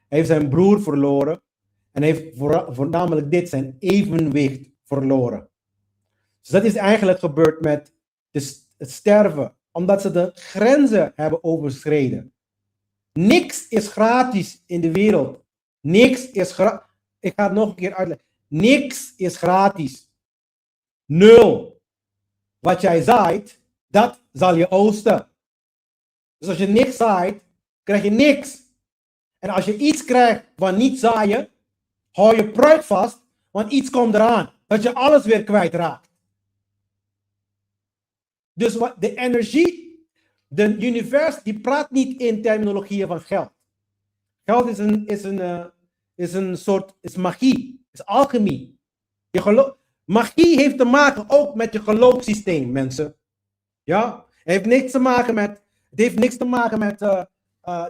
Hij heeft zijn broer verloren. En heeft voornamelijk zijn evenwicht verloren. Dus dat is eigenlijk gebeurd met het sterven. Omdat ze de grenzen hebben overschreden. Niks is gratis in de wereld. Niks is gratis. Ik ga het nog een keer uitleggen. Niks is gratis. 0. Wat jij zaait, dat zal je oogsten. Dus als je niks zaait, krijg je niks. En als je iets krijgt van niet zaaien, hou je pruik vast, want iets komt eraan. Dat je alles weer kwijtraakt. Dus de energie, de universe, die praat niet in terminologieën van geld. Geld is een soort, is magie, is alchemie. Magie heeft te maken ook met je geloofssysteem, mensen. Ja, het heeft niks te maken met,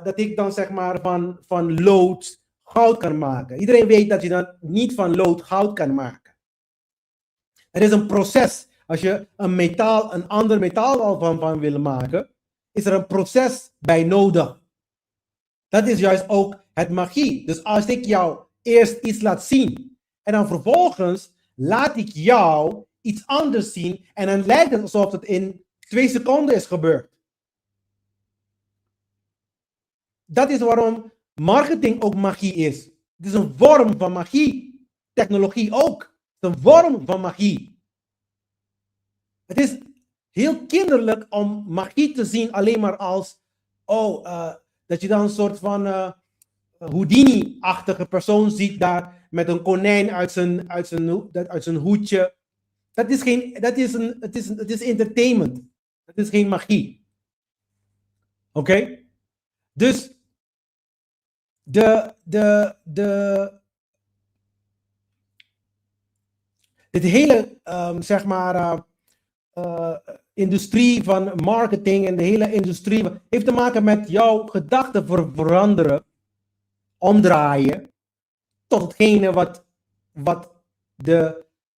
dat ik dan zeg maar van lood goud kan maken. Iedereen weet dat je dan niet van lood goud kan maken. Het is een proces. Als je een ander metaal van wil maken, is er een proces bij nodig. Dat is juist ook het magie. Dus als ik jou eerst iets laat zien en dan vervolgens laat ik jou iets anders zien en dan lijkt het alsof het in 2 seconden is gebeurd. Dat is waarom marketing ook magie is. Het is een vorm van magie. Technologie ook. Het is een vorm van magie. Het is heel kinderlijk om magie te zien alleen maar als, dat je dan een soort van Houdini-achtige persoon ziet daar met een konijn uit zijn hoedje. Het is entertainment. Het is geen magie. Oké? Dus dit hele, zeg maar, industrie van marketing en de hele industrie heeft te maken met jouw gedachten veranderen, omdraaien, tot hetgene wat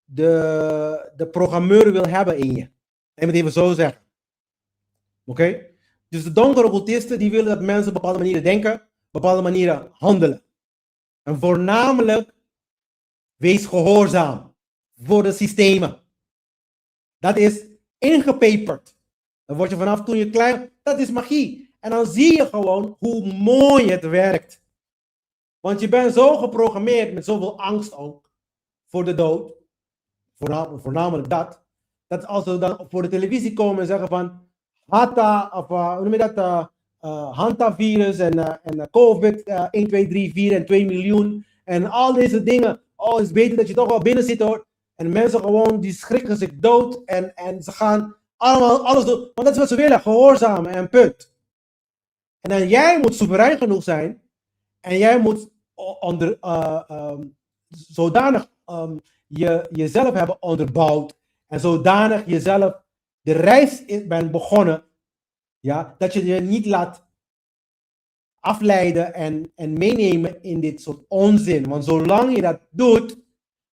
de programmeur wil hebben in je. Ik moet het even zo zeggen. Oké? Dus de donkere occultisten die willen dat mensen op bepaalde manieren denken, op bepaalde manieren handelen. En voornamelijk, wees gehoorzaam voor de systemen. Dat is ingepeperd. Dan word je vanaf toen je klein, dat is magie. En dan zie je gewoon hoe mooi het werkt. Want je bent zo geprogrammeerd met zoveel angst ook voor de dood. Voornamelijk dat als we dan voor de televisie komen en zeggen van Hata, of hoe noem je dat, Hanta-virus en COVID 1, 2, 3, 4 en 2 miljoen en al deze dingen. Oh, het is beter dat je toch wel binnen zit hoor. En mensen gewoon, die schrikken zich dood en ze gaan allemaal alles doen. Want dat is wat ze willen, gehoorzamen en punt. En dan jij moet soeverein genoeg zijn en jij moet zodanig jezelf hebben onderbouwd en zodanig jezelf de reis bent begonnen, ja, dat je je niet laat afleiden en meenemen in dit soort onzin. Want zolang je dat doet,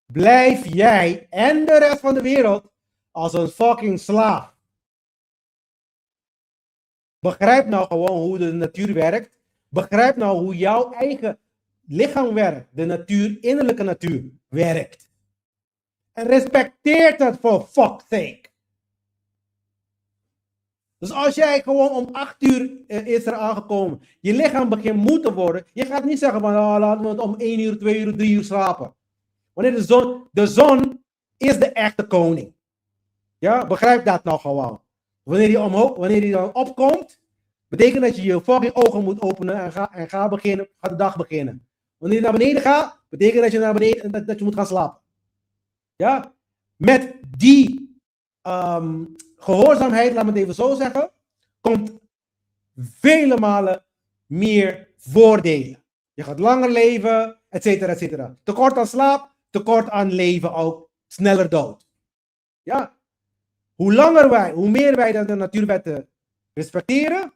blijf jij en de rest van de wereld als een fucking slaaf. Begrijp nou gewoon hoe de natuur werkt. Begrijp nou hoe jouw eigen lichaam werkt. De natuur, innerlijke natuur werkt. En respecteer dat for fuck's sake. Dus als jij gewoon om 8 uur is er aangekomen, je lichaam begint moe te worden, je gaat niet zeggen van laten we het om 1 uur, 2 uur, 3 uur slapen. Wanneer de zon is de echte koning. Ja, begrijp dat nou gewoon. Wanneer die dan opkomt, betekent dat je je fucking ogen moet openen en ga de dag beginnen. Wanneer je naar beneden gaat, betekent dat je dat je moet gaan slapen. Ja, met die gehoorzaamheid, laat me het even zo zeggen, komt vele malen meer voordelen. Je gaat langer leven, et cetera, et cetera. Tekort aan slaap, tekort aan leven ook, sneller dood. Ja, hoe meer wij de natuurwetten respecteren,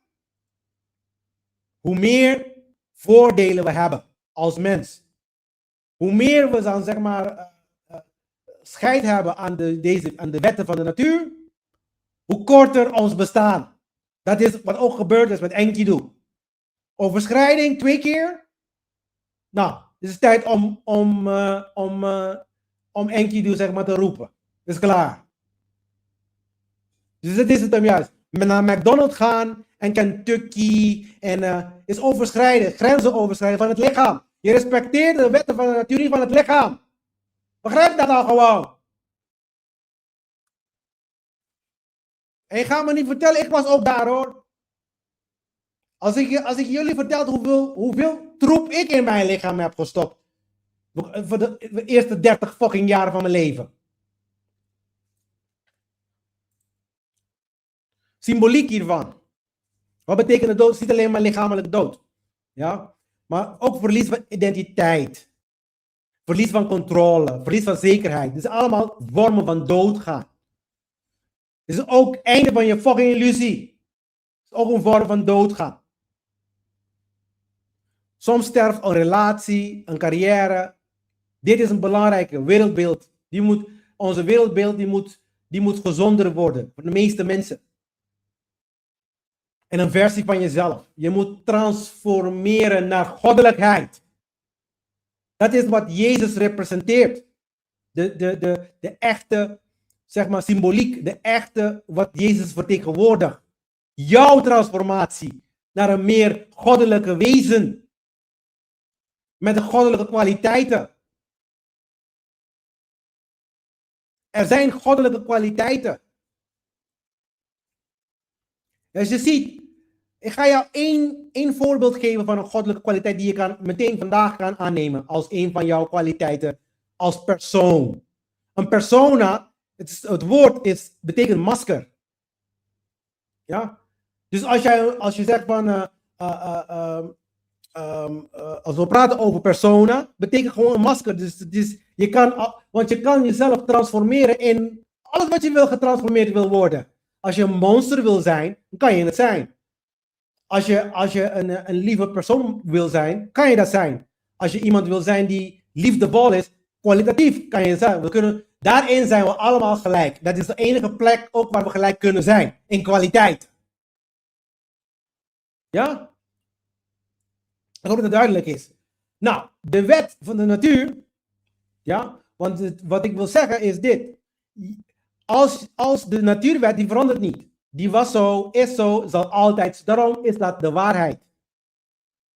hoe meer voordelen we hebben als mens. Hoe meer we dan zeg maar scheid hebben aan de wetten van de natuur, hoe korter ons bestaan. Dat is wat ook gebeurd is met Enkidu. Overschrijding 2 keer. Nou, het is tijd om Enkidu zeg maar te roepen. Het is klaar. Dus dat is het hem juist. Naar McDonald's gaan en Kentucky en is overschrijden, grenzen overschrijden van het lichaam. Je respecteert de wetten van de natuur niet van het lichaam. Begrijp dat al gewoon. En je gaat me niet vertellen, ik was ook daar hoor. Als ik jullie vertel hoeveel troep ik in mijn lichaam heb gestopt. Voor de eerste 30 fucking jaren van mijn leven. Symboliek hiervan. Wat betekent de dood? Het is niet alleen maar lichamelijk dood. Ja? Maar ook verlies van identiteit. Verlies van controle. Verlies van zekerheid. Dit zijn allemaal vormen van doodgaan. Dit is ook het einde van je fucking illusie. Het is ook een vorm van doodgaan. Soms sterft een relatie, een carrière. Dit is een belangrijke wereldbeeld. Onze wereldbeeld die moet gezonder worden. Voor de meeste mensen. En een versie van jezelf. Je moet transformeren naar goddelijkheid. Dat is wat Jezus representeert. De echte, zeg maar, symboliek. De echte, wat Jezus vertegenwoordigt. Jouw transformatie naar een meer goddelijke wezen. Met de goddelijke kwaliteiten. Er zijn goddelijke kwaliteiten. Dus je ziet, ik ga jou één voorbeeld geven van een goddelijke kwaliteit die je meteen vandaag kan aannemen als een van jouw kwaliteiten als persoon. Een persona, het woord betekent masker. Ja? Dus als je zegt van, als we praten over persona, betekent gewoon een masker. Dus want je kan jezelf transformeren in alles wat je getransformeerd wil worden. Als je een monster wil zijn, dan kan je het zijn. Als je een lieve persoon wil zijn, kan je dat zijn. Als je iemand wil zijn die liefdevol is, kwalitatief kan je het zijn. Daarin zijn we allemaal gelijk. Dat is de enige plek ook waar we gelijk kunnen zijn. In kwaliteit. Ja? Ik hoop dat het duidelijk is. Nou, de wet van de natuur. Ja, want wat ik wil zeggen is dit. Als de natuurwet, die verandert niet. Die was zo, is zo, zal altijd. Daarom is dat de waarheid.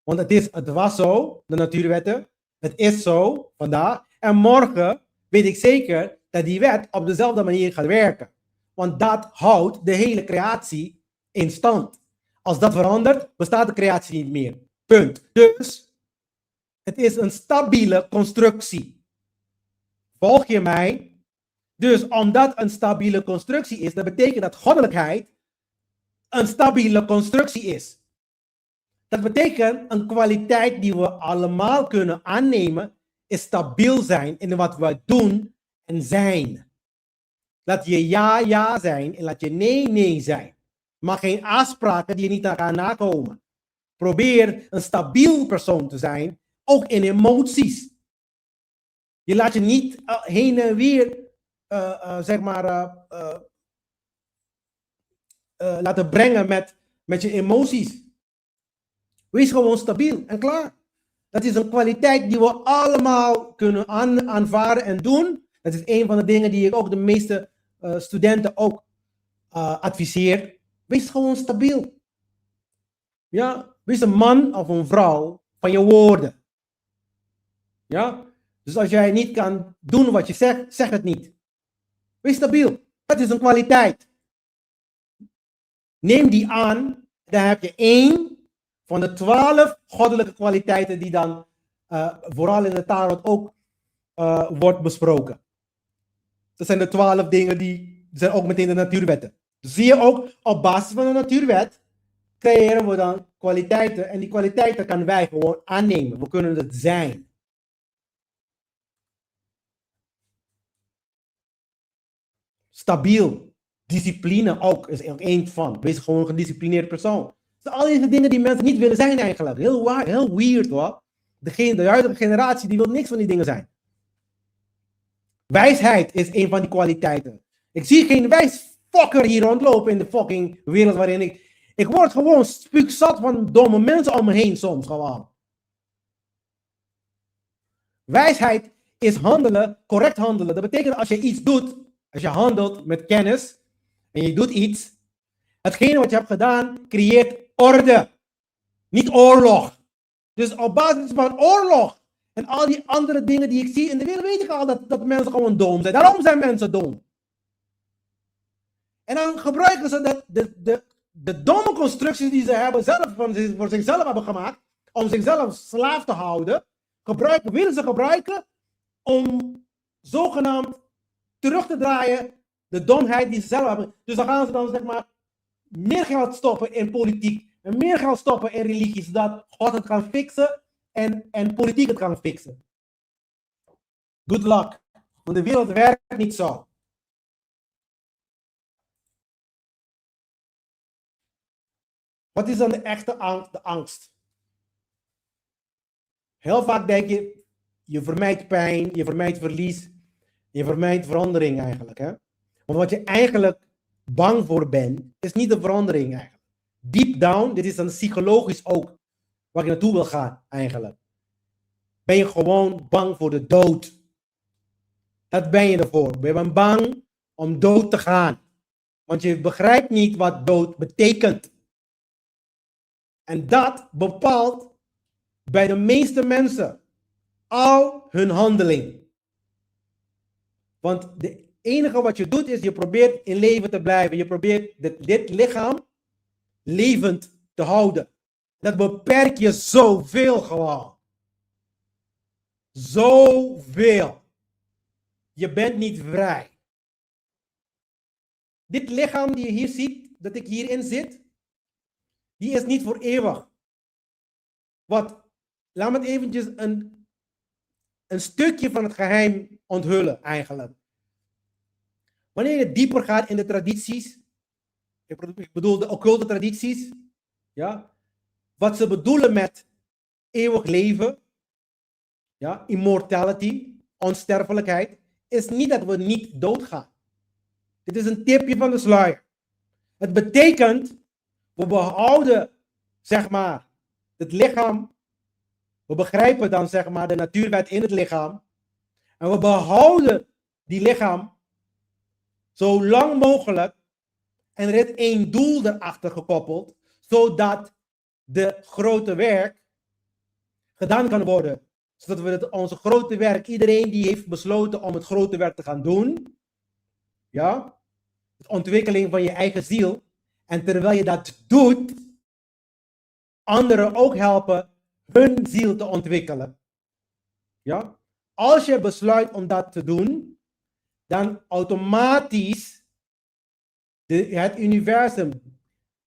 Want het was zo, de natuurwetten. Het is zo, vandaag. En morgen weet ik zeker dat die wet op dezelfde manier gaat werken. Want dat houdt de hele creatie in stand. Als dat verandert, bestaat de creatie niet meer. Punt. Dus, het is een stabiele constructie. Volg je mij? Dus omdat een stabiele constructie is, dat betekent dat goddelijkheid een stabiele constructie is. Dat betekent een kwaliteit die we allemaal kunnen aannemen, is stabiel zijn in wat we doen en zijn. Laat je ja zijn en laat je nee zijn. Maar geen afspraken die je niet gaan nakomen. Probeer een stabiel persoon te zijn, ook in emoties. Je laat je niet heen en weer laten brengen met je emoties. Wees gewoon stabiel en klaar. Dat is een kwaliteit die we allemaal kunnen aanvaren en doen. Dat is een van de dingen die ik ook de meeste studenten ook adviseer. Wees gewoon stabiel. Ja, wees een man of een vrouw van je woorden. Ja, dus als jij niet kan doen wat je zegt, zeg het niet. Wees stabiel. Dat is een kwaliteit. Neem die aan. Dan heb je 1 van de 12 goddelijke kwaliteiten die dan vooral in de tarot ook wordt besproken. Dat zijn de 12 dingen die zijn ook meteen de natuurwetten. Dus zie je ook, op basis van de natuurwet creëren we dan kwaliteiten. En die kwaliteiten kan wij gewoon aannemen. We kunnen het zijn. Stabiel. Discipline ook is er één van. Wees gewoon een gedisciplineerd persoon. Dat zijn al deze dingen die mensen niet willen zijn eigenlijk. Heel weird hoor. De huidige generatie die wil niks van die dingen zijn. Wijsheid is een van die kwaliteiten. Ik zie geen wijsfokker hier rondlopen in de fucking wereld waarin ik word gewoon spuugzat van domme mensen om me heen soms gewoon. Wijsheid is handelen, correct handelen. Dat betekent als je iets doet, als je handelt met kennis en je doet iets, hetgene wat je hebt gedaan creëert orde, niet oorlog. Dus op basis van oorlog en al die andere dingen die ik zie in de wereld, weet ik al dat mensen gewoon dom zijn. Daarom zijn mensen dom. En dan gebruiken ze de domme constructies die ze hebben zelf voor zichzelf hebben gemaakt, om zichzelf slaaf te houden, willen ze gebruiken om zogenaamd terug te draaien de domheid die ze zelf hebben. Dus dan gaan ze dan zeg maar meer geld stoppen in politiek en meer geld stoppen in religie, zodat God het kan fixen en politiek het kan fixen. Good luck. Want de wereld werkt niet zo. Wat is dan de echte angst? De angst. Heel vaak denk je vermijdt pijn, je vermijdt verlies, je vermijdt verandering eigenlijk. Hè? Maar wat je eigenlijk bang voor bent, is niet de verandering eigenlijk. Deep down, dit is dan psychologisch ook waar je naartoe wil gaan eigenlijk. Ben je gewoon bang voor de dood. Dat ben je ervoor. Ben je bang om dood te gaan. Want je begrijpt niet wat dood betekent. En dat bepaalt bij de meeste mensen al hun handeling. Want het enige wat je doet is je probeert in leven te blijven. Je probeert dit lichaam levend te houden. Dat beperkt je zoveel gewoon. Zoveel. Je bent niet vrij. Dit lichaam die je hier ziet, dat ik hierin zit, die is niet voor eeuwig. Laat me eventjes een stukje van het geheim onthullen eigenlijk. Wanneer je dieper gaat in de tradities, ik bedoel de occulte tradities, ja, wat ze bedoelen met eeuwig leven, ja, immortality, onsterfelijkheid, is niet dat we niet doodgaan. Dit is een tipje van de sluier. Het betekent, we behouden, zeg maar, het lichaam. We begrijpen dan, zeg maar, de natuurwet in het lichaam. En we behouden die lichaam zo lang mogelijk. En er is één doel erachter gekoppeld, zodat de grote werk gedaan kan worden. Zodat we onze grote werk, iedereen die heeft besloten om het grote werk te gaan doen, ja, de ontwikkeling van je eigen ziel. En terwijl je dat doet, anderen ook helpen hun ziel te ontwikkelen. Ja? Als je besluit om dat te doen, dan automatisch het universum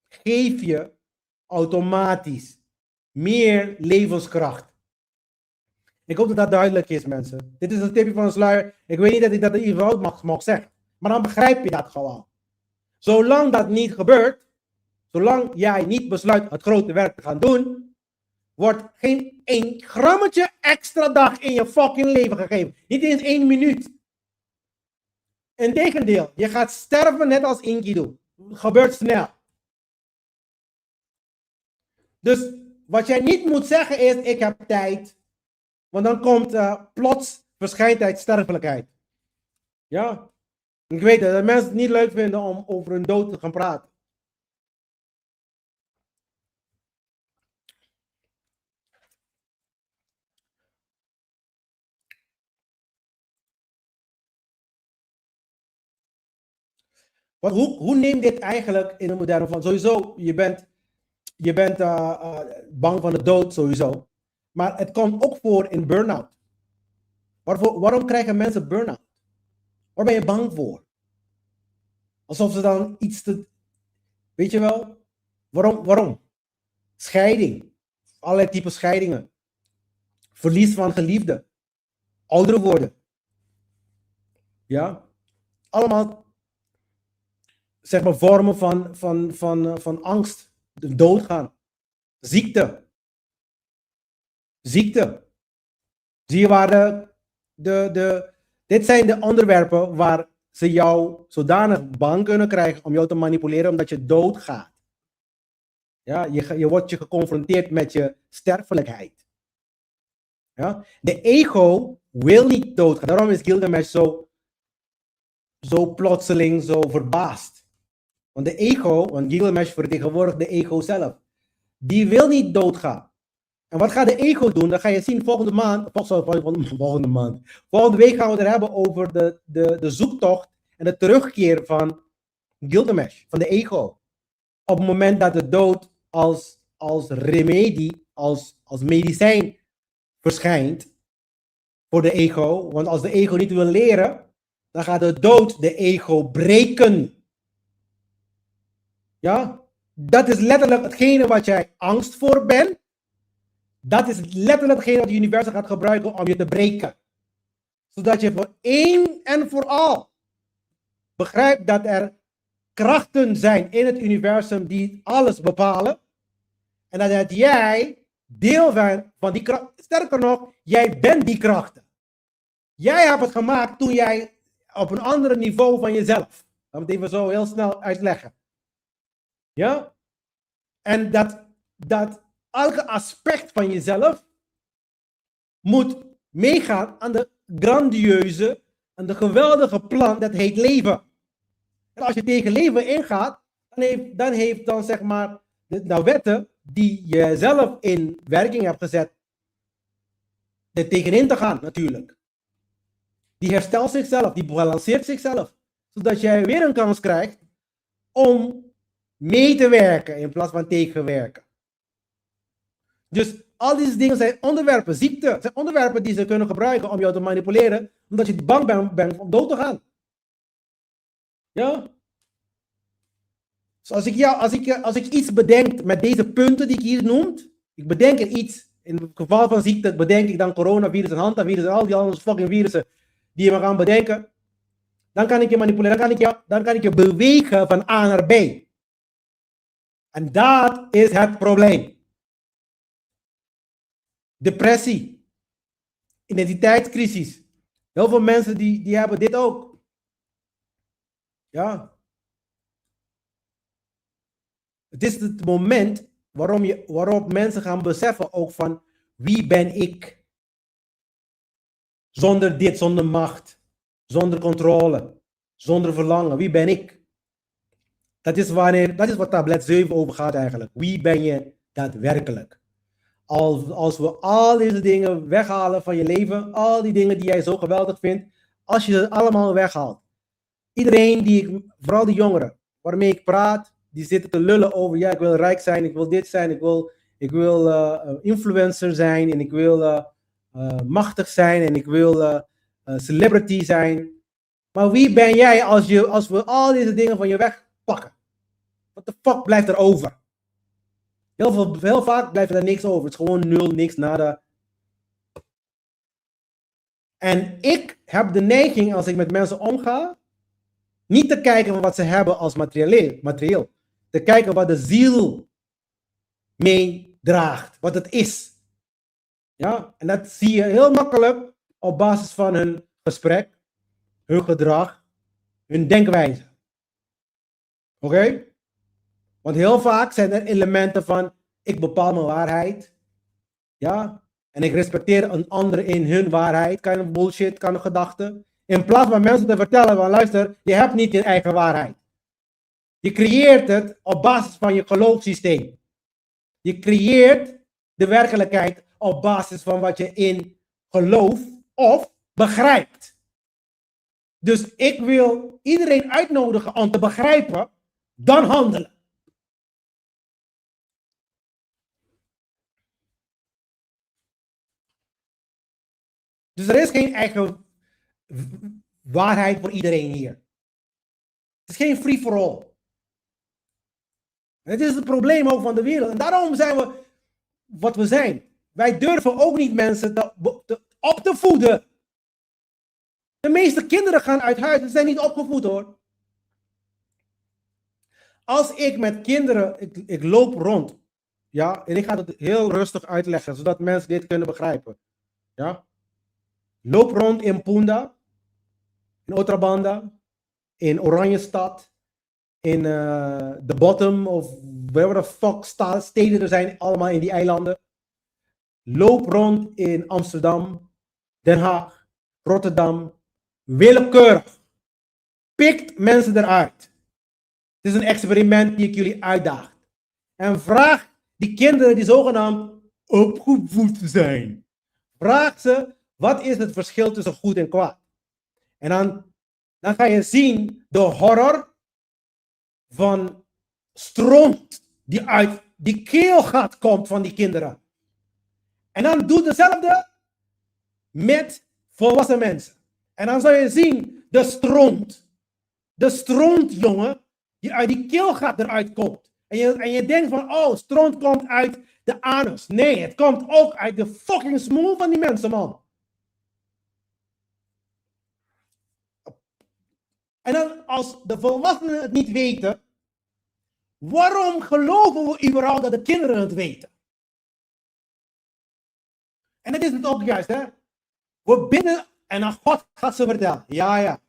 geeft je automatisch meer levenskracht. Ik hoop dat dat duidelijk is, mensen. Dit is een tipje van een sluier. Ik weet niet dat ik dat überhaupt mag zeggen. Maar dan begrijp je dat gewoon. Zolang dat niet gebeurt, zolang jij niet besluit het grote werk te gaan doen, wordt geen 1 grammetje extra dag in je fucking leven gegeven. Niet eens 1 minuut. Integendeel, je gaat sterven net als Enkidu. Het gebeurt snel. Dus wat jij niet moet zeggen is, ik heb tijd. Want dan komt plots verschijnt sterfelijkheid. Ja. Ik weet dat mensen het niet leuk vinden om over hun dood te gaan praten. Hoe neemt dit eigenlijk in de moderne van? Sowieso, je bent bang van de dood sowieso. Maar het komt ook voor in burn-out. Waarom krijgen mensen burn-out? Waar ben je bang voor? Alsof ze dan iets te... Weet je wel? Waarom? Scheiding. Allerlei typen scheidingen. Verlies van geliefden. Ouder worden. Ja? Allemaal, zeg maar, vormen van angst. Doodgaan. Ziekte. Zie je waar Dit zijn de onderwerpen waar ze jou zodanig bang kunnen krijgen om jou te manipuleren omdat je doodgaat. Ja, je wordt je geconfronteerd met je sterfelijkheid. Ja? De ego wil niet doodgaan. Daarom is Gilgamesh zo plotseling zo verbaasd. Want Gilgamesh vertegenwoordigt de ego zelf. Die wil niet doodgaan. En wat gaat de ego doen? Dat ga je zien volgende week gaan we het hebben over de zoektocht en de terugkeer van Gilgamesh, van de ego. Op het moment dat de dood als remedie, als medicijn verschijnt voor de ego. Want als de ego niet wil leren, dan gaat de dood de ego breken. Ja? Dat is letterlijk hetgene wat jij angst voor bent. Dat is letterlijk hetgene wat het universum gaat gebruiken om je te breken. Zodat je voor één en voor al begrijpt dat er krachten zijn in het universum die alles bepalen. En dat jij deel bent van die krachten. Sterker nog, jij bent die krachten. Jij hebt het gemaakt toen jij op een ander niveau van jezelf. Laten we het even zo heel snel uitleggen. Ja? En dat elke aspect van jezelf moet meegaan aan de grandieuze en de geweldige plan dat heet leven. En als je tegen leven ingaat, dan heeft zeg maar de wetten die je zelf in werking hebt gezet, er tegenin te gaan natuurlijk. Die herstelt zichzelf, die balanceert zichzelf. Zodat jij weer een kans krijgt om mee te werken in plaats van tegenwerken. Dus al deze dingen zijn onderwerpen, ziekte, zijn onderwerpen die ze kunnen gebruiken om jou te manipuleren, omdat je bang bent om dood te gaan. Ja? Dus als ik iets bedenk met deze punten die ik hier noem, ik bedenk er iets, in het geval van ziekte bedenk ik dan coronavirus en hantavirus en al die andere fucking virussen die je maar gaan bedenken, dan kan ik je manipuleren, dan kan ik je bewegen van A naar B. En dat is het probleem. Depressie, identiteitscrisis. Heel veel mensen die hebben dit ook. Ja. Het is het moment waarop mensen gaan beseffen ook van wie ben ik? Zonder dit, zonder macht, zonder controle, zonder verlangen. Wie ben ik? Dat is wat tablet 7 over gaat eigenlijk. Wie ben je daadwerkelijk? Als we al deze dingen weghalen van je leven, al die dingen die jij zo geweldig vindt, als je ze allemaal weghaalt. Iedereen vooral die jongeren waarmee ik praat, die zitten te lullen over, ja, ik wil rijk zijn, ik wil dit zijn, ik wil influencer zijn en ik wil machtig zijn en ik wil celebrity zijn. Maar wie ben jij als we al deze dingen van je wegpakken? Wat de fuck blijft er over? Heel vaak blijft er niks over. Het is gewoon nul, niks, nada. En ik heb de neiging, als ik met mensen omga, niet te kijken van wat ze hebben als materieel. Te kijken wat de ziel meedraagt. Wat het is. Ja? En dat zie je heel makkelijk op basis van hun gesprek, hun gedrag, hun denkwijze. Oké? Want heel vaak zijn er elementen van, ik bepaal mijn waarheid. Ja? En ik respecteer een ander in hun waarheid. Kind of bullshit, kind of gedachte. In plaats van mensen te vertellen van, luister, je hebt niet je eigen waarheid. Je creëert het op basis van je geloofssysteem. Je creëert de werkelijkheid op basis van wat je in gelooft of begrijpt. Dus ik wil iedereen uitnodigen om te begrijpen, dan handelen. Dus er is geen eigen waarheid voor iedereen hier. Het is geen free for all. Het is het probleem ook van de wereld. En daarom zijn we wat we zijn. Wij durven ook niet mensen op te voeden. De meeste kinderen gaan uit huis. Ze zijn niet opgevoed hoor. Als ik met kinderen, ik loop rond. Ja, en ik ga het heel rustig uitleggen, zodat mensen dit kunnen begrijpen. Ja. Loop rond in Punda. in Otrabanda, in Oranjestad, in The Bottom of wherever the fuck steden er zijn, allemaal in die eilanden. Loop rond in Amsterdam, Den Haag, Rotterdam, willekeurig. Pikt mensen eruit. Het is een experiment die ik jullie uitdaag. En vraag die kinderen die zogenaamd opgevoed zijn. Vraag ze, wat is het verschil tussen goed en kwaad? En dan ga je zien de horror van stront die uit die keelgat komt van die kinderen. En dan doe hetzelfde met volwassen mensen. En dan zal je zien de stront, jongen, die uit die keelgat eruit komt. En je denkt van, oh, stront komt uit de anus. Nee, het komt ook uit de fucking smoel van die mensen, man. En dan, als de volwassenen het niet weten, waarom geloven we überhaupt dat de kinderen het weten? En dat is het ook juist, hè. We bidden en dan God gaat ze vertellen. Ja.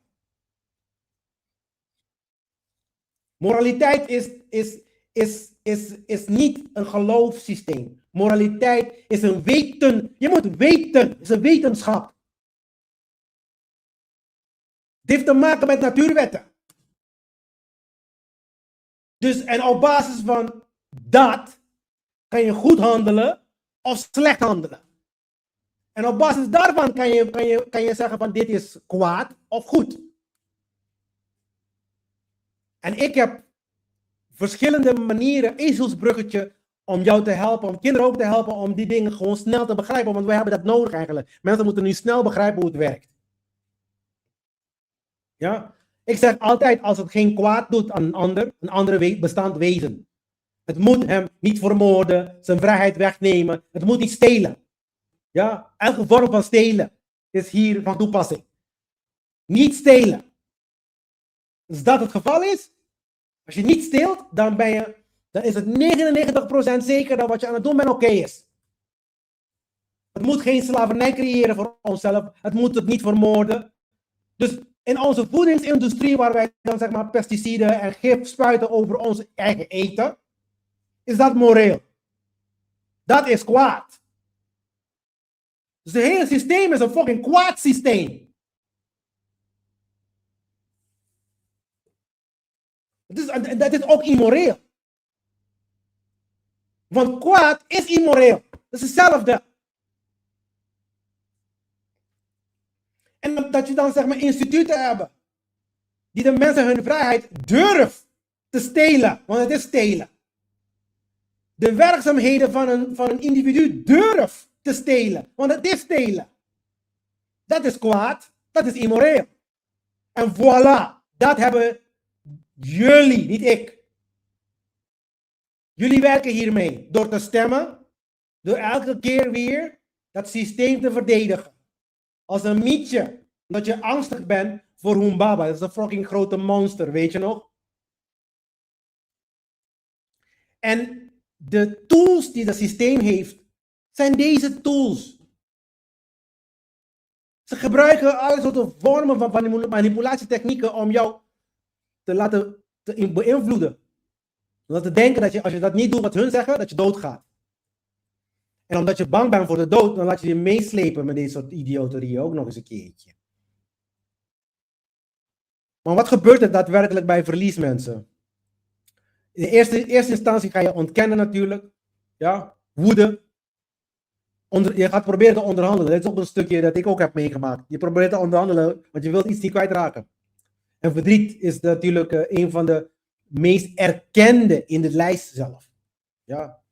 Moraliteit is niet een geloofssysteem. Moraliteit is een weten. Je moet weten. Het is een wetenschap. Het heeft te maken met natuurwetten. Dus en op basis van dat kan je goed handelen of slecht handelen. En op basis daarvan kan je zeggen van dit is kwaad of goed. En ik heb verschillende manieren, ezelsbruggetje, om jou te helpen, om kinderen ook te helpen, om die dingen gewoon snel te begrijpen. Want wij hebben dat nodig eigenlijk. Mensen moeten nu snel begrijpen hoe het werkt. Ja? Ik zeg altijd, als het geen kwaad doet aan een andere bestaand wezen. Het moet hem niet vermoorden, zijn vrijheid wegnemen. Het moet niet stelen. Ja? Elke vorm van stelen is hier van toepassing. Niet stelen. Als dat het geval is, als je niet steelt, dan is het 99% zeker dat wat je aan het doen bent oké is. Het moet geen slavernij creëren voor onszelf. Het moet het niet vermoorden. Dus in onze voedingsindustrie, waar wij dan zeg maar pesticiden en gif spuiten over ons eigen eten, is dat moreel. Dat is kwaad. Dus het hele systeem is een fucking kwaad systeem. Dat is ook immoreel. Want kwaad is immoreel. Dat is hetzelfde. En dat je dan zeg maar instituten hebben die de mensen hun vrijheid durven te stelen. Want het is stelen. De werkzaamheden van een individu durft te stelen. Want het is stelen. Dat is kwaad. Dat is immoreel. En voilà. Dat hebben jullie, niet ik. Jullie werken hiermee. Door te stemmen. Door elke keer weer dat systeem te verdedigen. Als een mietje. Dat je angstig bent voor Humbaba. Dat is een fucking grote monster, weet je nog? En de tools die dat systeem heeft, zijn deze tools. Ze gebruiken alle soorten vormen van manipulatietechnieken om jou te laten beïnvloeden. Om te denken dat je, als je dat niet doet wat hun zeggen, dat je doodgaat. En omdat je bang bent voor de dood, dan laat je je meeslepen met deze soort idioterieën ook nog eens een keertje. Maar wat gebeurt er daadwerkelijk bij verliesmensen? In de eerste instantie ga je ontkennen natuurlijk. Ja, woede. Je gaat proberen te onderhandelen. Dat is ook een stukje dat ik ook heb meegemaakt. Je probeert te onderhandelen, want je wilt iets niet kwijtraken. En verdriet is natuurlijk een van de meest erkende in de lijst zelf. Ja.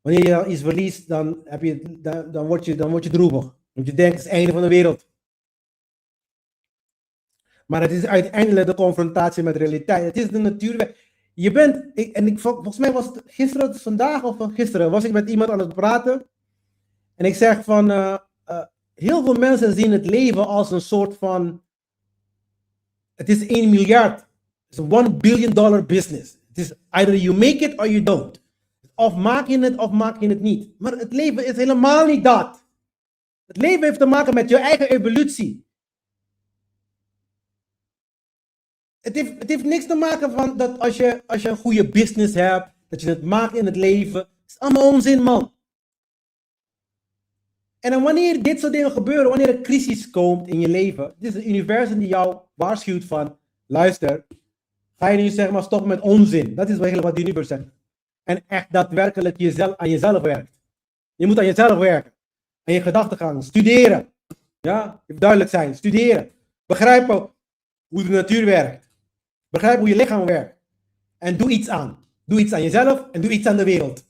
Wanneer je iets verliest, dan word je droevig. Want je denkt, het is het einde van de wereld. Maar het is uiteindelijk de confrontatie met de realiteit. Het is de natuurwet. Volgens mij was het gisteren, vandaag of gisteren, was ik met iemand aan het praten. En ik zeg van, heel veel mensen zien het leven als een soort van, het is 1 miljard. Het is een $1 billion business. Het is either you make it or you don't. Of maak je het of maak je het niet. Maar het leven is helemaal niet dat. Het leven heeft te maken met je eigen evolutie. het heeft niks te maken van dat als je een goede business hebt, dat je het maakt in het leven. Het is allemaal onzin, man. En dan wanneer dit soort dingen gebeuren, wanneer er crisis komt in je leven, het is het universum die jou waarschuwt van, luister, ga je nu zeg maar stoppen met onzin. Dat is eigenlijk wat het universum zegt. En echt daadwerkelijk aan jezelf werkt. Je moet aan jezelf werken. Aan je gedachtegang. Studeren. Ja, duidelijk zijn. Studeren. Begrijpen hoe de natuur werkt. Begrijp hoe je lichaam werkt. En doe iets aan. Doe iets aan jezelf en doe iets aan de wereld.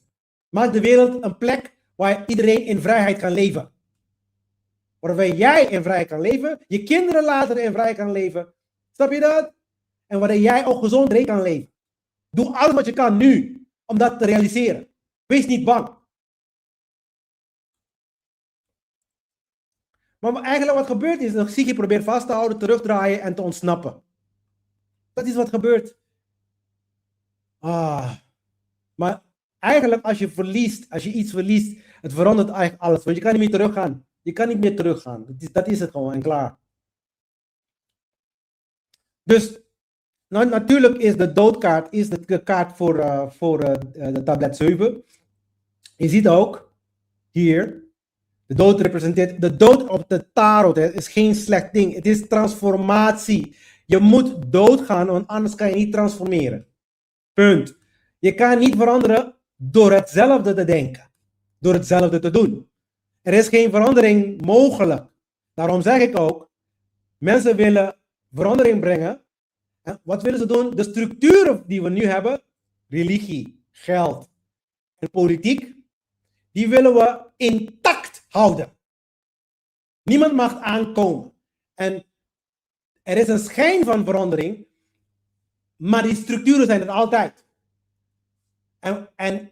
Maak de wereld een plek waar iedereen in vrijheid kan leven. Waarbij jij in vrijheid kan leven, je kinderen later in vrijheid kan leven. Snap je dat? En waarbij jij ook gezond kan leven. Doe alles wat je kan nu om dat te realiseren. Wees niet bang. Maar eigenlijk wat gebeurt is, dat psyche probeert vast te houden, terugdraaien en te ontsnappen. Dat is wat gebeurt. Maar eigenlijk als je iets verliest, het verandert eigenlijk alles. Want je kan niet meer teruggaan. Je kan niet meer teruggaan. Dat is het gewoon en klaar. Dus natuurlijk is de doodkaart de kaart voor de tablet 7. Je ziet ook hier, de dood representeert, de dood op de tarot is geen slecht ding. Het is transformatie. Je moet doodgaan, want anders kan je niet transformeren. Punt. Je kan niet veranderen door hetzelfde te denken. Door hetzelfde te doen. Er is geen verandering mogelijk. Daarom zeg ik ook, mensen willen verandering brengen. En wat willen ze doen? De structuren die we nu hebben, religie, geld en politiek, die willen we intact houden. Niemand mag aankomen. En er is een schijn van verandering, maar die structuren zijn er altijd.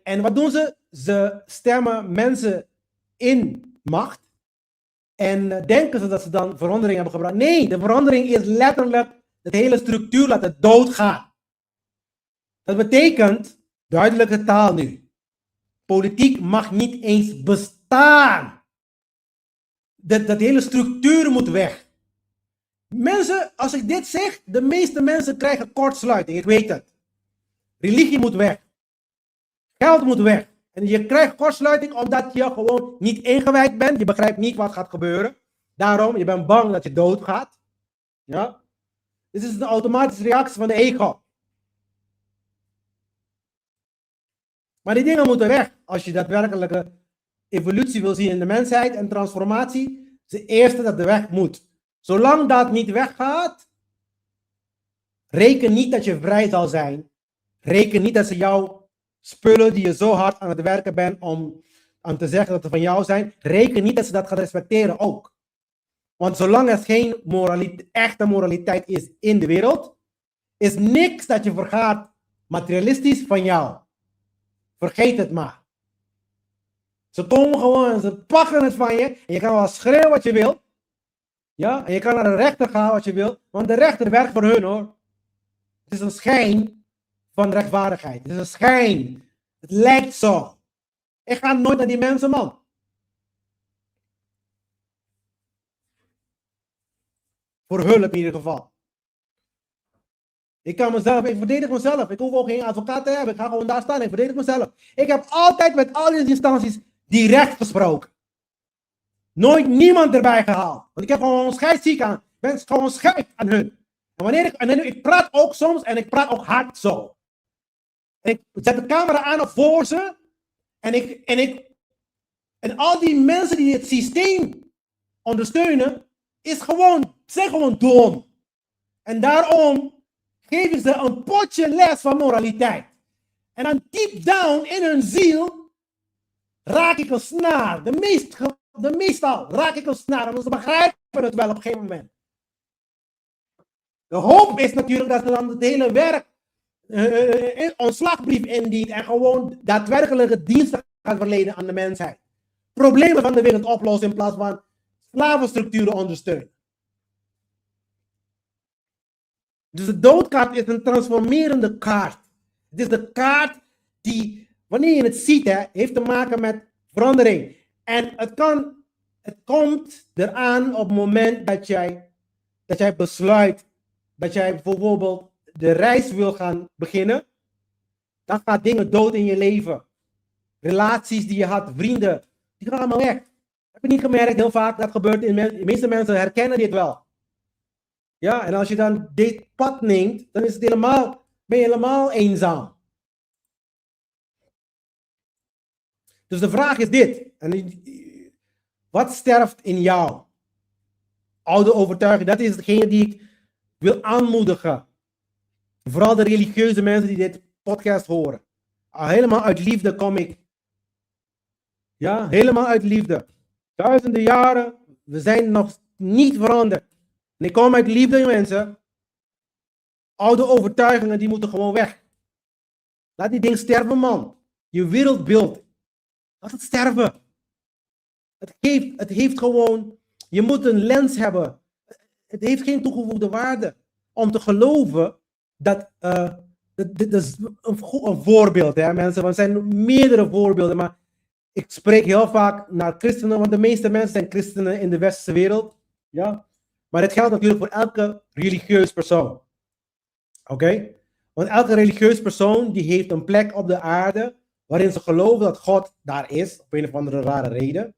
En wat doen ze? Ze stemmen mensen in macht en denken ze dat ze dan verandering hebben gebracht. Nee, de verandering is letterlijk de hele structuur laten doodgaan. Dat betekent, duidelijke taal nu, politiek mag niet eens bestaan. Dat hele structuur moet weg. Mensen, als ik dit zeg, de meeste mensen krijgen kortsluiting, ik weet het. Religie moet weg. Geld moet weg. En je krijgt kortsluiting omdat je gewoon niet ingewijd bent. Je begrijpt niet wat gaat gebeuren. Daarom, je bent bang dat je doodgaat. Ja? Dit is een automatische reactie van de ego. Maar die dingen moeten weg. Als je daadwerkelijke evolutie wil zien in de mensheid en transformatie, is het eerste dat de weg moet. Zolang dat niet weggaat, reken niet dat je vrij zal zijn. Reken niet dat ze jouw spullen die je zo hard aan het werken bent om te zeggen dat ze van jou zijn, reken niet dat ze dat gaan respecteren ook. Want zolang er geen echte moraliteit is in de wereld, is niks dat je vergaat materialistisch van jou. Vergeet het maar. Ze komen gewoon en ze pakken het van je en je kan wel schreeuwen wat je wil. Ja, en je kan naar de rechter gaan wat je wil, want de rechter werkt voor hun hoor. Het is een schijn van rechtvaardigheid. Het is een schijn. Het lijkt zo. Ik ga nooit naar die mensen, man. Voor hulp in ieder geval. Ik verdedig mezelf. Ik hoef ook geen advocaat te hebben. Ik ga gewoon daar staan. Ik verdedig mezelf. Ik heb altijd met al deze instanties direct gesproken. Nooit niemand erbij gehaald. Want ik heb gewoon scheidsziek aan. Ik ben gewoon scheid aan hun. En ik praat ook soms en ik praat ook hard zo. En ik zet de camera aan voor ze. En al die mensen die het systeem ondersteunen, zijn gewoon dom. En daarom geven ze een potje les van moraliteit. En dan deep down in hun ziel raak ik een snaar. Meestal raak ik een snaar. Want ze begrijpen het wel op een gegeven moment. De hoop is natuurlijk dat ze dan het hele werk ontslagbrief indient en gewoon daadwerkelijke diensten gaat verlenen aan de mensheid. Problemen van de wereld oplossen in plaats van slavenstructuren ondersteunen. Dus de doodkaart is een transformerende kaart. Het is de kaart die, wanneer je het ziet, heeft te maken met verandering. En het komt eraan op het moment dat jij besluit, dat jij bijvoorbeeld de reis wil gaan beginnen, dan gaat dingen dood in je leven. Relaties die je had, vrienden, die gaan allemaal weg. Heb je niet gemerkt, heel vaak, dat gebeurt de meeste mensen herkennen dit wel. Ja, en als je dan dit pad neemt, dan is het ben je helemaal eenzaam. Dus de vraag is dit. Wat sterft in jou? Oude overtuiging, dat is hetgene die ik wil aanmoedigen. Vooral de religieuze mensen die dit podcast horen. Helemaal uit liefde kom ik. Ja, helemaal uit liefde. Duizenden jaren, we zijn nog niet veranderd. En ik kom uit liefde, mensen. Oude overtuigingen, die moeten gewoon weg. Laat die ding sterven, man. Je wereldbeeld. Laat het sterven. Het heeft gewoon, je moet een lens hebben. Het heeft geen toegevoegde waarde. Om te geloven dat, dit is een voorbeeld, hè, mensen. Er zijn meerdere voorbeelden, maar ik spreek heel vaak naar christenen, want de meeste mensen zijn christenen in de westerse wereld. Ja? Maar het geldt natuurlijk voor elke religieus persoon. Oké? Want elke religieus persoon die heeft een plek op de aarde waarin ze geloven dat God daar is, op een of andere rare reden.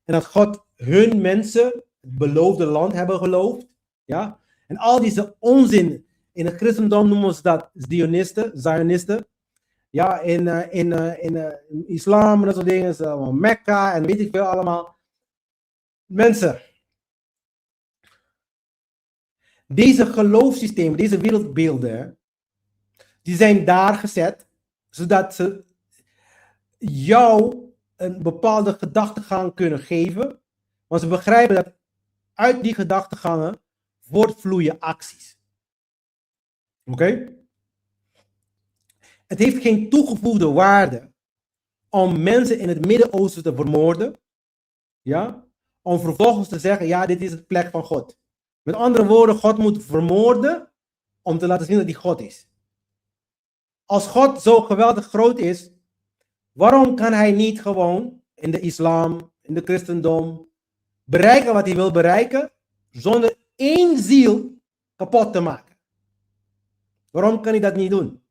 En dat God hun mensen het beloofde land hebben geloofd. Ja? En al deze onzin, in het christendom noemen ze dat Zionisten. Ja, in islam en dat soort dingen, is allemaal Mekka en weet ik veel allemaal. Mensen, deze geloofssystemen, deze wereldbeelden, die zijn daar gezet, zodat ze jou een bepaalde gedachtegang kunnen geven. Want ze begrijpen dat uit die gedachtegangen voortvloeien acties. Oké? Het heeft geen toegevoegde waarde om mensen in het Midden-Oosten te vermoorden. Ja? Om vervolgens te zeggen, ja, dit is het plek van God. Met andere woorden, God moet vermoorden om te laten zien dat hij God is. Als God zo geweldig groot is, waarom kan hij niet gewoon in de islam, in de christendom, bereiken wat hij wil bereiken, zonder één ziel kapot te maken? Waarom kan hij dat niet doen?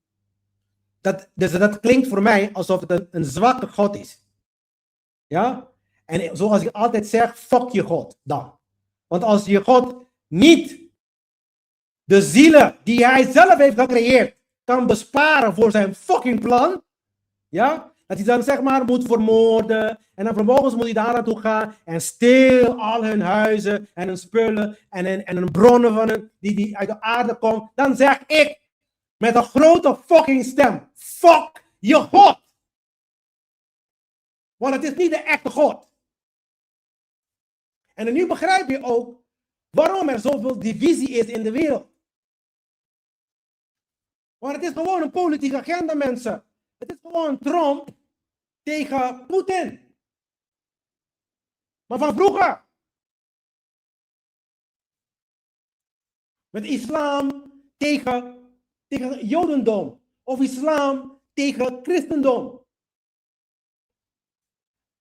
Dat klinkt voor mij alsof het een zwakke God is. Ja? En zoals ik altijd zeg, fuck je God dan. Want als je God niet de zielen die hij zelf heeft gecreëerd kan besparen voor zijn fucking plan, ja, dat hij dan zeg maar moet vermoorden en dan vervolgens moet hij daar naartoe gaan en steel al hun huizen en hun spullen en hun bronnen van hun, die uit de aarde komen, dan zeg ik met een grote fucking stem, fuck je God. Want het is niet de echte God. En nu begrijp je ook waarom er zoveel divisie is in de wereld. Want het is gewoon een politieke agenda, mensen. Het is gewoon Trump tegen Poetin. Maar van vroeger. Met islam tegen Jodendom. Of islam tegen christendom.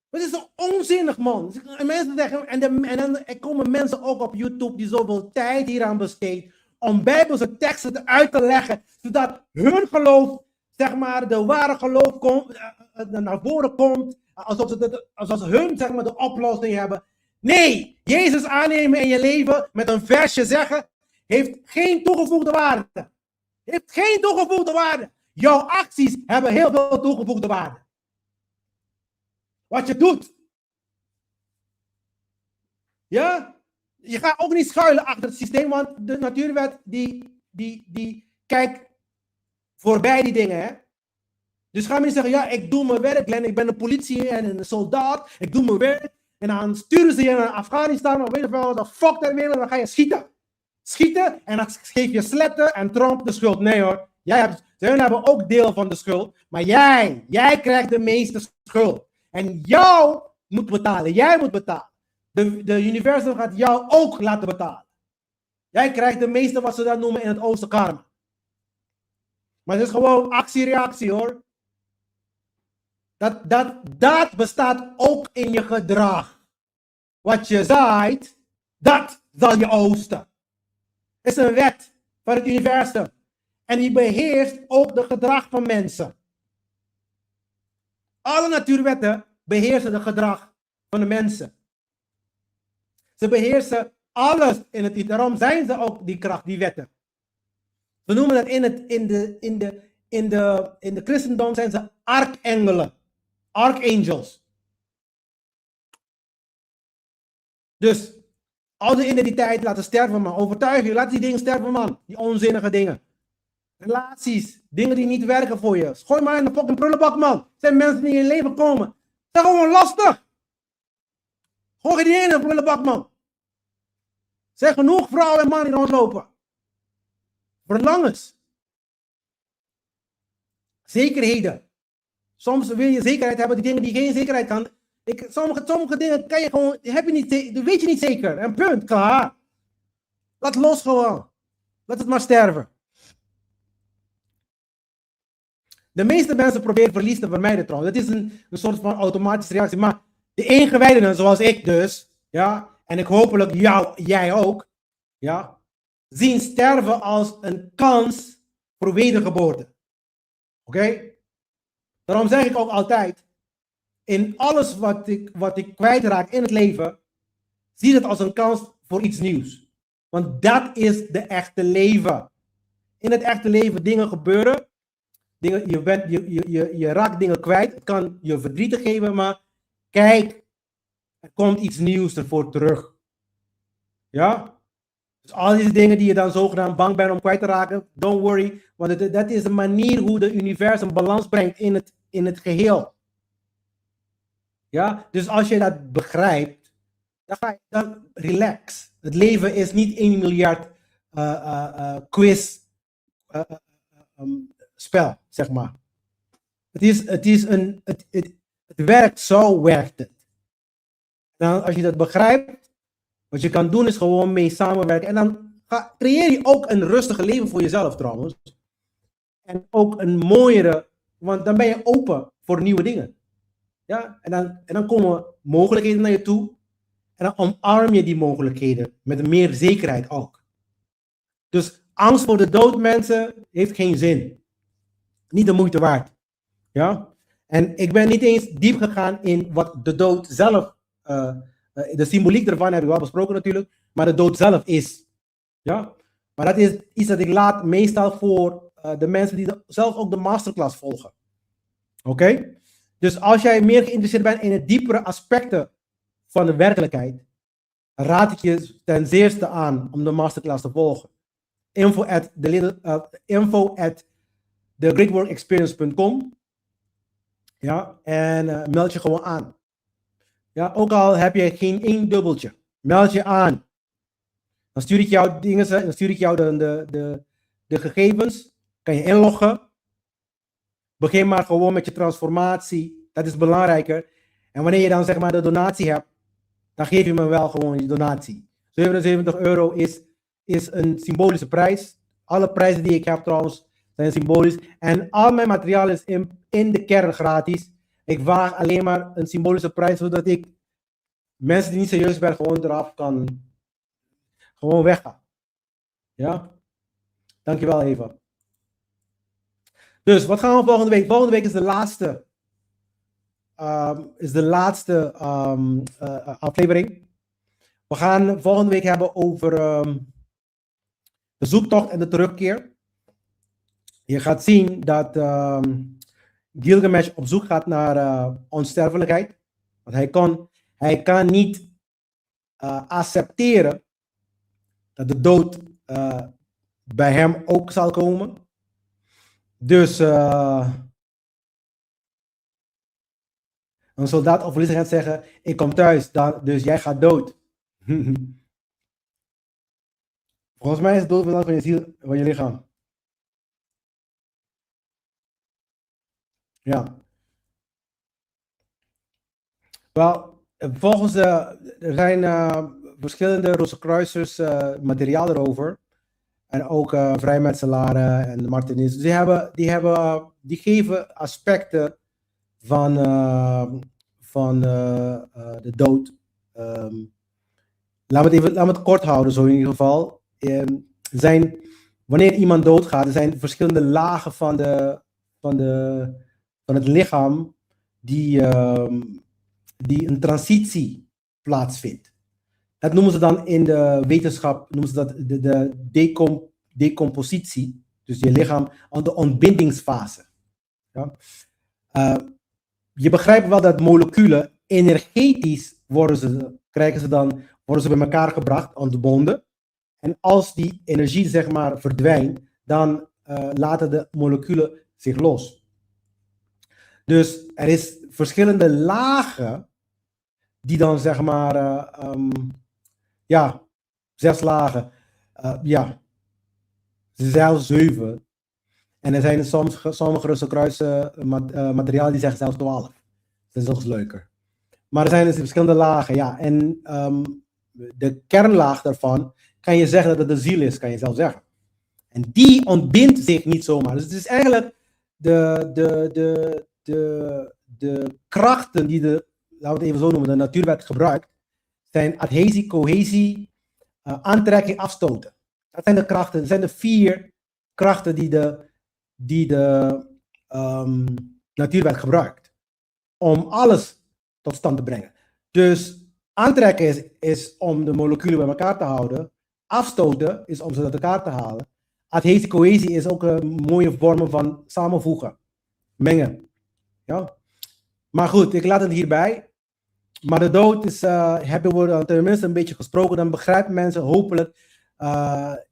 Het is zo onzinnig, man. En mensen zeggen, en dan komen mensen ook op YouTube die zoveel tijd hieraan besteedt om Bijbelse teksten uit te leggen, zodat hun geloof, zeg maar, de ware geloof naar voren komt, alsof hun, zeg maar, de oplossing hebben. Nee, Jezus aannemen in je leven met een versje zeggen, heeft geen toegevoegde waarde. Heeft geen toegevoegde waarde. Jouw acties hebben heel veel toegevoegde waarde. Wat je doet. Ja? Je gaat ook niet schuilen achter het systeem, want de natuurwet die kijkt voorbij die dingen. Hè? Dus ga me niet zeggen, ja, ik doe mijn werk, Glenn, ik ben een politie en een soldaat, ik doe mijn werk. En dan sturen ze je naar Afghanistan, of weet je wel, wat de fuck daar weer, dan ga je schieten. Schieten en dan geef je sletten en Trump de schuld. Nee hoor, ze hebben ook deel van de schuld, maar jij krijgt de meeste schuld. En jou moet betalen. Jij moet betalen. De universum gaat jou ook laten betalen. Jij krijgt de meeste wat ze dat noemen in het oosten karma. Maar het is gewoon actie-reactie hoor. Dat bestaat ook in je gedrag. Wat je zaait, dat zal je oosten. Het is een wet van het universum. En die beheerst ook de gedrag van mensen. Alle natuurwetten beheersen het gedrag van de mensen. Ze beheersen alles in het iets. Daarom zijn ze ook die kracht, die wetten. We noemen dat in de christendom zijn ze arkengelen. Archangels. Dus oude identiteit laten sterven, man. Overtuig je, laat die dingen sterven, man. Die onzinnige dingen. Relaties, dingen die niet werken voor je. Gooi maar in de fucking prullenbak, man. Het zijn mensen die in je leven komen. Dat is gewoon lastig. Gooi die in de prullenbak, man. Er zijn genoeg vrouwen en mannen die rondlopen. Verlangens. Zekerheden. Soms wil je zekerheid hebben, die dingen die geen zekerheid kan. Sommige dingen kan je gewoon, weet je niet zeker. En punt, klaar. Laat los gewoon. Laat het maar sterven. De meeste mensen proberen verlies te vermijden trouwens. Dat is een soort van automatische reactie. Maar de ingewijden, zoals ik dus, ja, en ik hopelijk jij ook, ja, zien sterven als een kans voor wedergeboorte. Oké? Daarom zeg ik ook altijd, in alles wat ik kwijtraak in het leven, zie het als een kans voor iets nieuws. Want dat is de echte leven. In het echte leven dingen gebeuren. Je raakt dingen kwijt. Het kan je verdriet geven, maar kijk, er komt iets nieuws ervoor terug. Ja? Dus al deze dingen die je dan zogenaamd bang bent om kwijt te raken, don't worry. Want dat is de manier hoe de universum balans brengt in het geheel. Ja? Dus als je dat begrijpt, dan relax. Het leven is niet 1 miljard quiz spel, zeg maar. Het werkt, zo werkt het. Dan, als je dat begrijpt, wat je kan doen is gewoon mee samenwerken. En dan creëer je ook een rustige leven voor jezelf trouwens. En ook een mooiere, want dan ben je open voor nieuwe dingen. Ja? En dan komen mogelijkheden naar je toe. En dan omarm je die mogelijkheden met meer zekerheid ook. Dus angst voor de dood, mensen, heeft geen zin. Niet de moeite waard. Ja? En ik ben niet eens diep gegaan in wat de dood zelf, de symboliek ervan heb ik wel besproken natuurlijk, maar de dood zelf is. Ja? Maar dat is iets dat ik laat meestal voor de mensen die zelf ook de masterclass volgen. Oké? Dus als jij meer geïnteresseerd bent in de diepere aspecten van de werkelijkheid, raad ik je ten zeerste aan om de masterclass te volgen. info@thegreatworkexperience.com. Ja, en meld je gewoon aan. Ja, ook al heb je geen 1 dubbeltje, meld je aan. Dan stuur ik jou dingen, dan stuur ik jou de gegevens, kan je inloggen. Begin maar gewoon met je transformatie, dat is belangrijker. En wanneer je dan zeg maar de donatie hebt, dan geef je me wel gewoon je donatie. €77 is een symbolische prijs. Alle prijzen die ik heb trouwens zijn symbolisch. En al mijn materiaal is in de kern gratis. Ik waag alleen maar een symbolische prijs, zodat ik mensen die niet serieus zijn gewoon eraf kan gewoon weggaan. Ja? Dankjewel Eva. Dus wat gaan we volgende week? Volgende week is de laatste aflevering. We gaan volgende week hebben over de zoektocht en de terugkeer. Je gaat zien dat Gilgamesh op zoek gaat naar onsterfelijkheid. Want hij kan niet accepteren dat de dood bij hem ook zal komen. Dus een soldaat of verliezer gaat zeggen, ik kom thuis, dus jij gaat dood. Volgens mij is het dood van je ziel, van je lichaam. Ja. Wel, volgens er zijn verschillende Roosekruisers materiaal erover. En ook vrijmetselaren en de Martinisten. Die geven aspecten van de dood. Laat me het kort houden, zo in ieder geval. wanneer iemand doodgaat, er zijn verschillende lagen van het lichaam die een transitie plaatsvindt. Dat noemen ze dan in de wetenschap, noemen ze dat de decompositie. Dus je lichaam aan de ontbindingsfase. Ja? Je begrijpt wel dat moleculen energetisch worden ze bij elkaar gebracht, ontbonden. En als die energie zeg maar verdwijnt, dan laten de moleculen zich los. Dus er is verschillende lagen die dan zeg maar, 6 lagen, zelfs 7. En er zijn sommige Roosterkruisen materiaal die zeggen zelfs 12. Dat is nog eens leuker. Maar er zijn dus verschillende lagen, ja. En de kernlaag daarvan kan je zeggen dat het de ziel is, kan je zelf zeggen. En die ontbindt zich niet zomaar. Dus het is eigenlijk de krachten die laten we het even zo noemen, de natuurwet gebruikt, zijn adhesie, cohesie, aantrekking, afstoten. Dat zijn de krachten, dat zijn de 4 krachten die de natuurwet gebruikt. Om alles tot stand te brengen. Dus aantrekken is om de moleculen bij elkaar te houden. Afstoten is om ze uit elkaar te halen. Adhesie, cohesie is ook een mooie vorm van samenvoegen. Mengen. Ja? Maar goed, ik laat het hierbij. Maar de dood is, hebben we tenminste een beetje gesproken. Dan begrijpen mensen hopelijk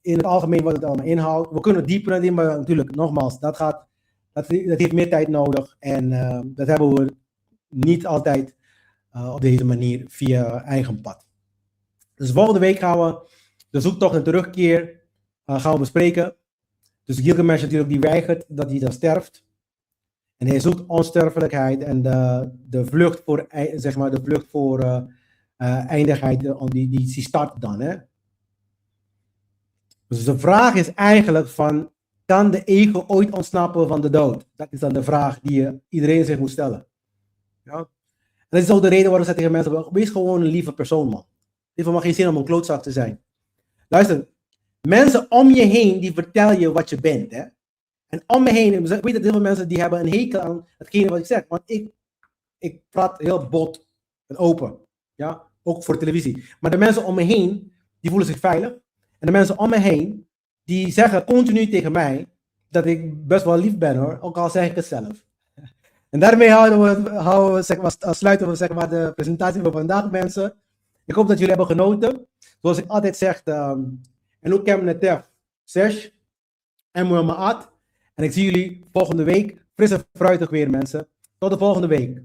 in het algemeen wat het allemaal inhoudt. We kunnen dieper in, maar natuurlijk, nogmaals, dat heeft meer tijd nodig. En dat hebben we niet altijd op deze manier via eigen pad. Dus volgende week gaan we de zoektocht en terugkeer gaan we bespreken. Dus Gilgamesh natuurlijk die weigert dat hij dan sterft. En hij zoekt onsterfelijkheid en de vlucht voor, zeg maar, de vlucht voor eindigheid, die start dan. Hè? Dus de vraag is eigenlijk van, kan de ego ooit ontsnappen van de dood? Dat is dan de vraag die iedereen zich moet stellen. Ja? En dat is ook de reden waarom ze tegen mensen zeggen, wees gewoon een lieve persoon, man. Het heeft helemaal geen zin om een klootzak te zijn. Luister, mensen om je heen, die vertellen je wat je bent, hè. En om me heen, ik weet dat heel veel mensen die hebben een hekel aan hetgene wat ik zeg. Want ik praat heel bot en open. Ja, ook voor televisie. Maar de mensen om me heen, die voelen zich veilig. En de mensen om me heen, die zeggen continu tegen mij dat ik best wel lief ben hoor. Ook al zeg ik het zelf. En daarmee sluiten we zeg maar, de presentatie van vandaag, mensen. Ik hoop dat jullie hebben genoten. Zoals ik altijd zeg, en ook heb netef 6 en Maat. En ik zie jullie volgende week fris en fruitig weer, mensen. Tot de volgende week.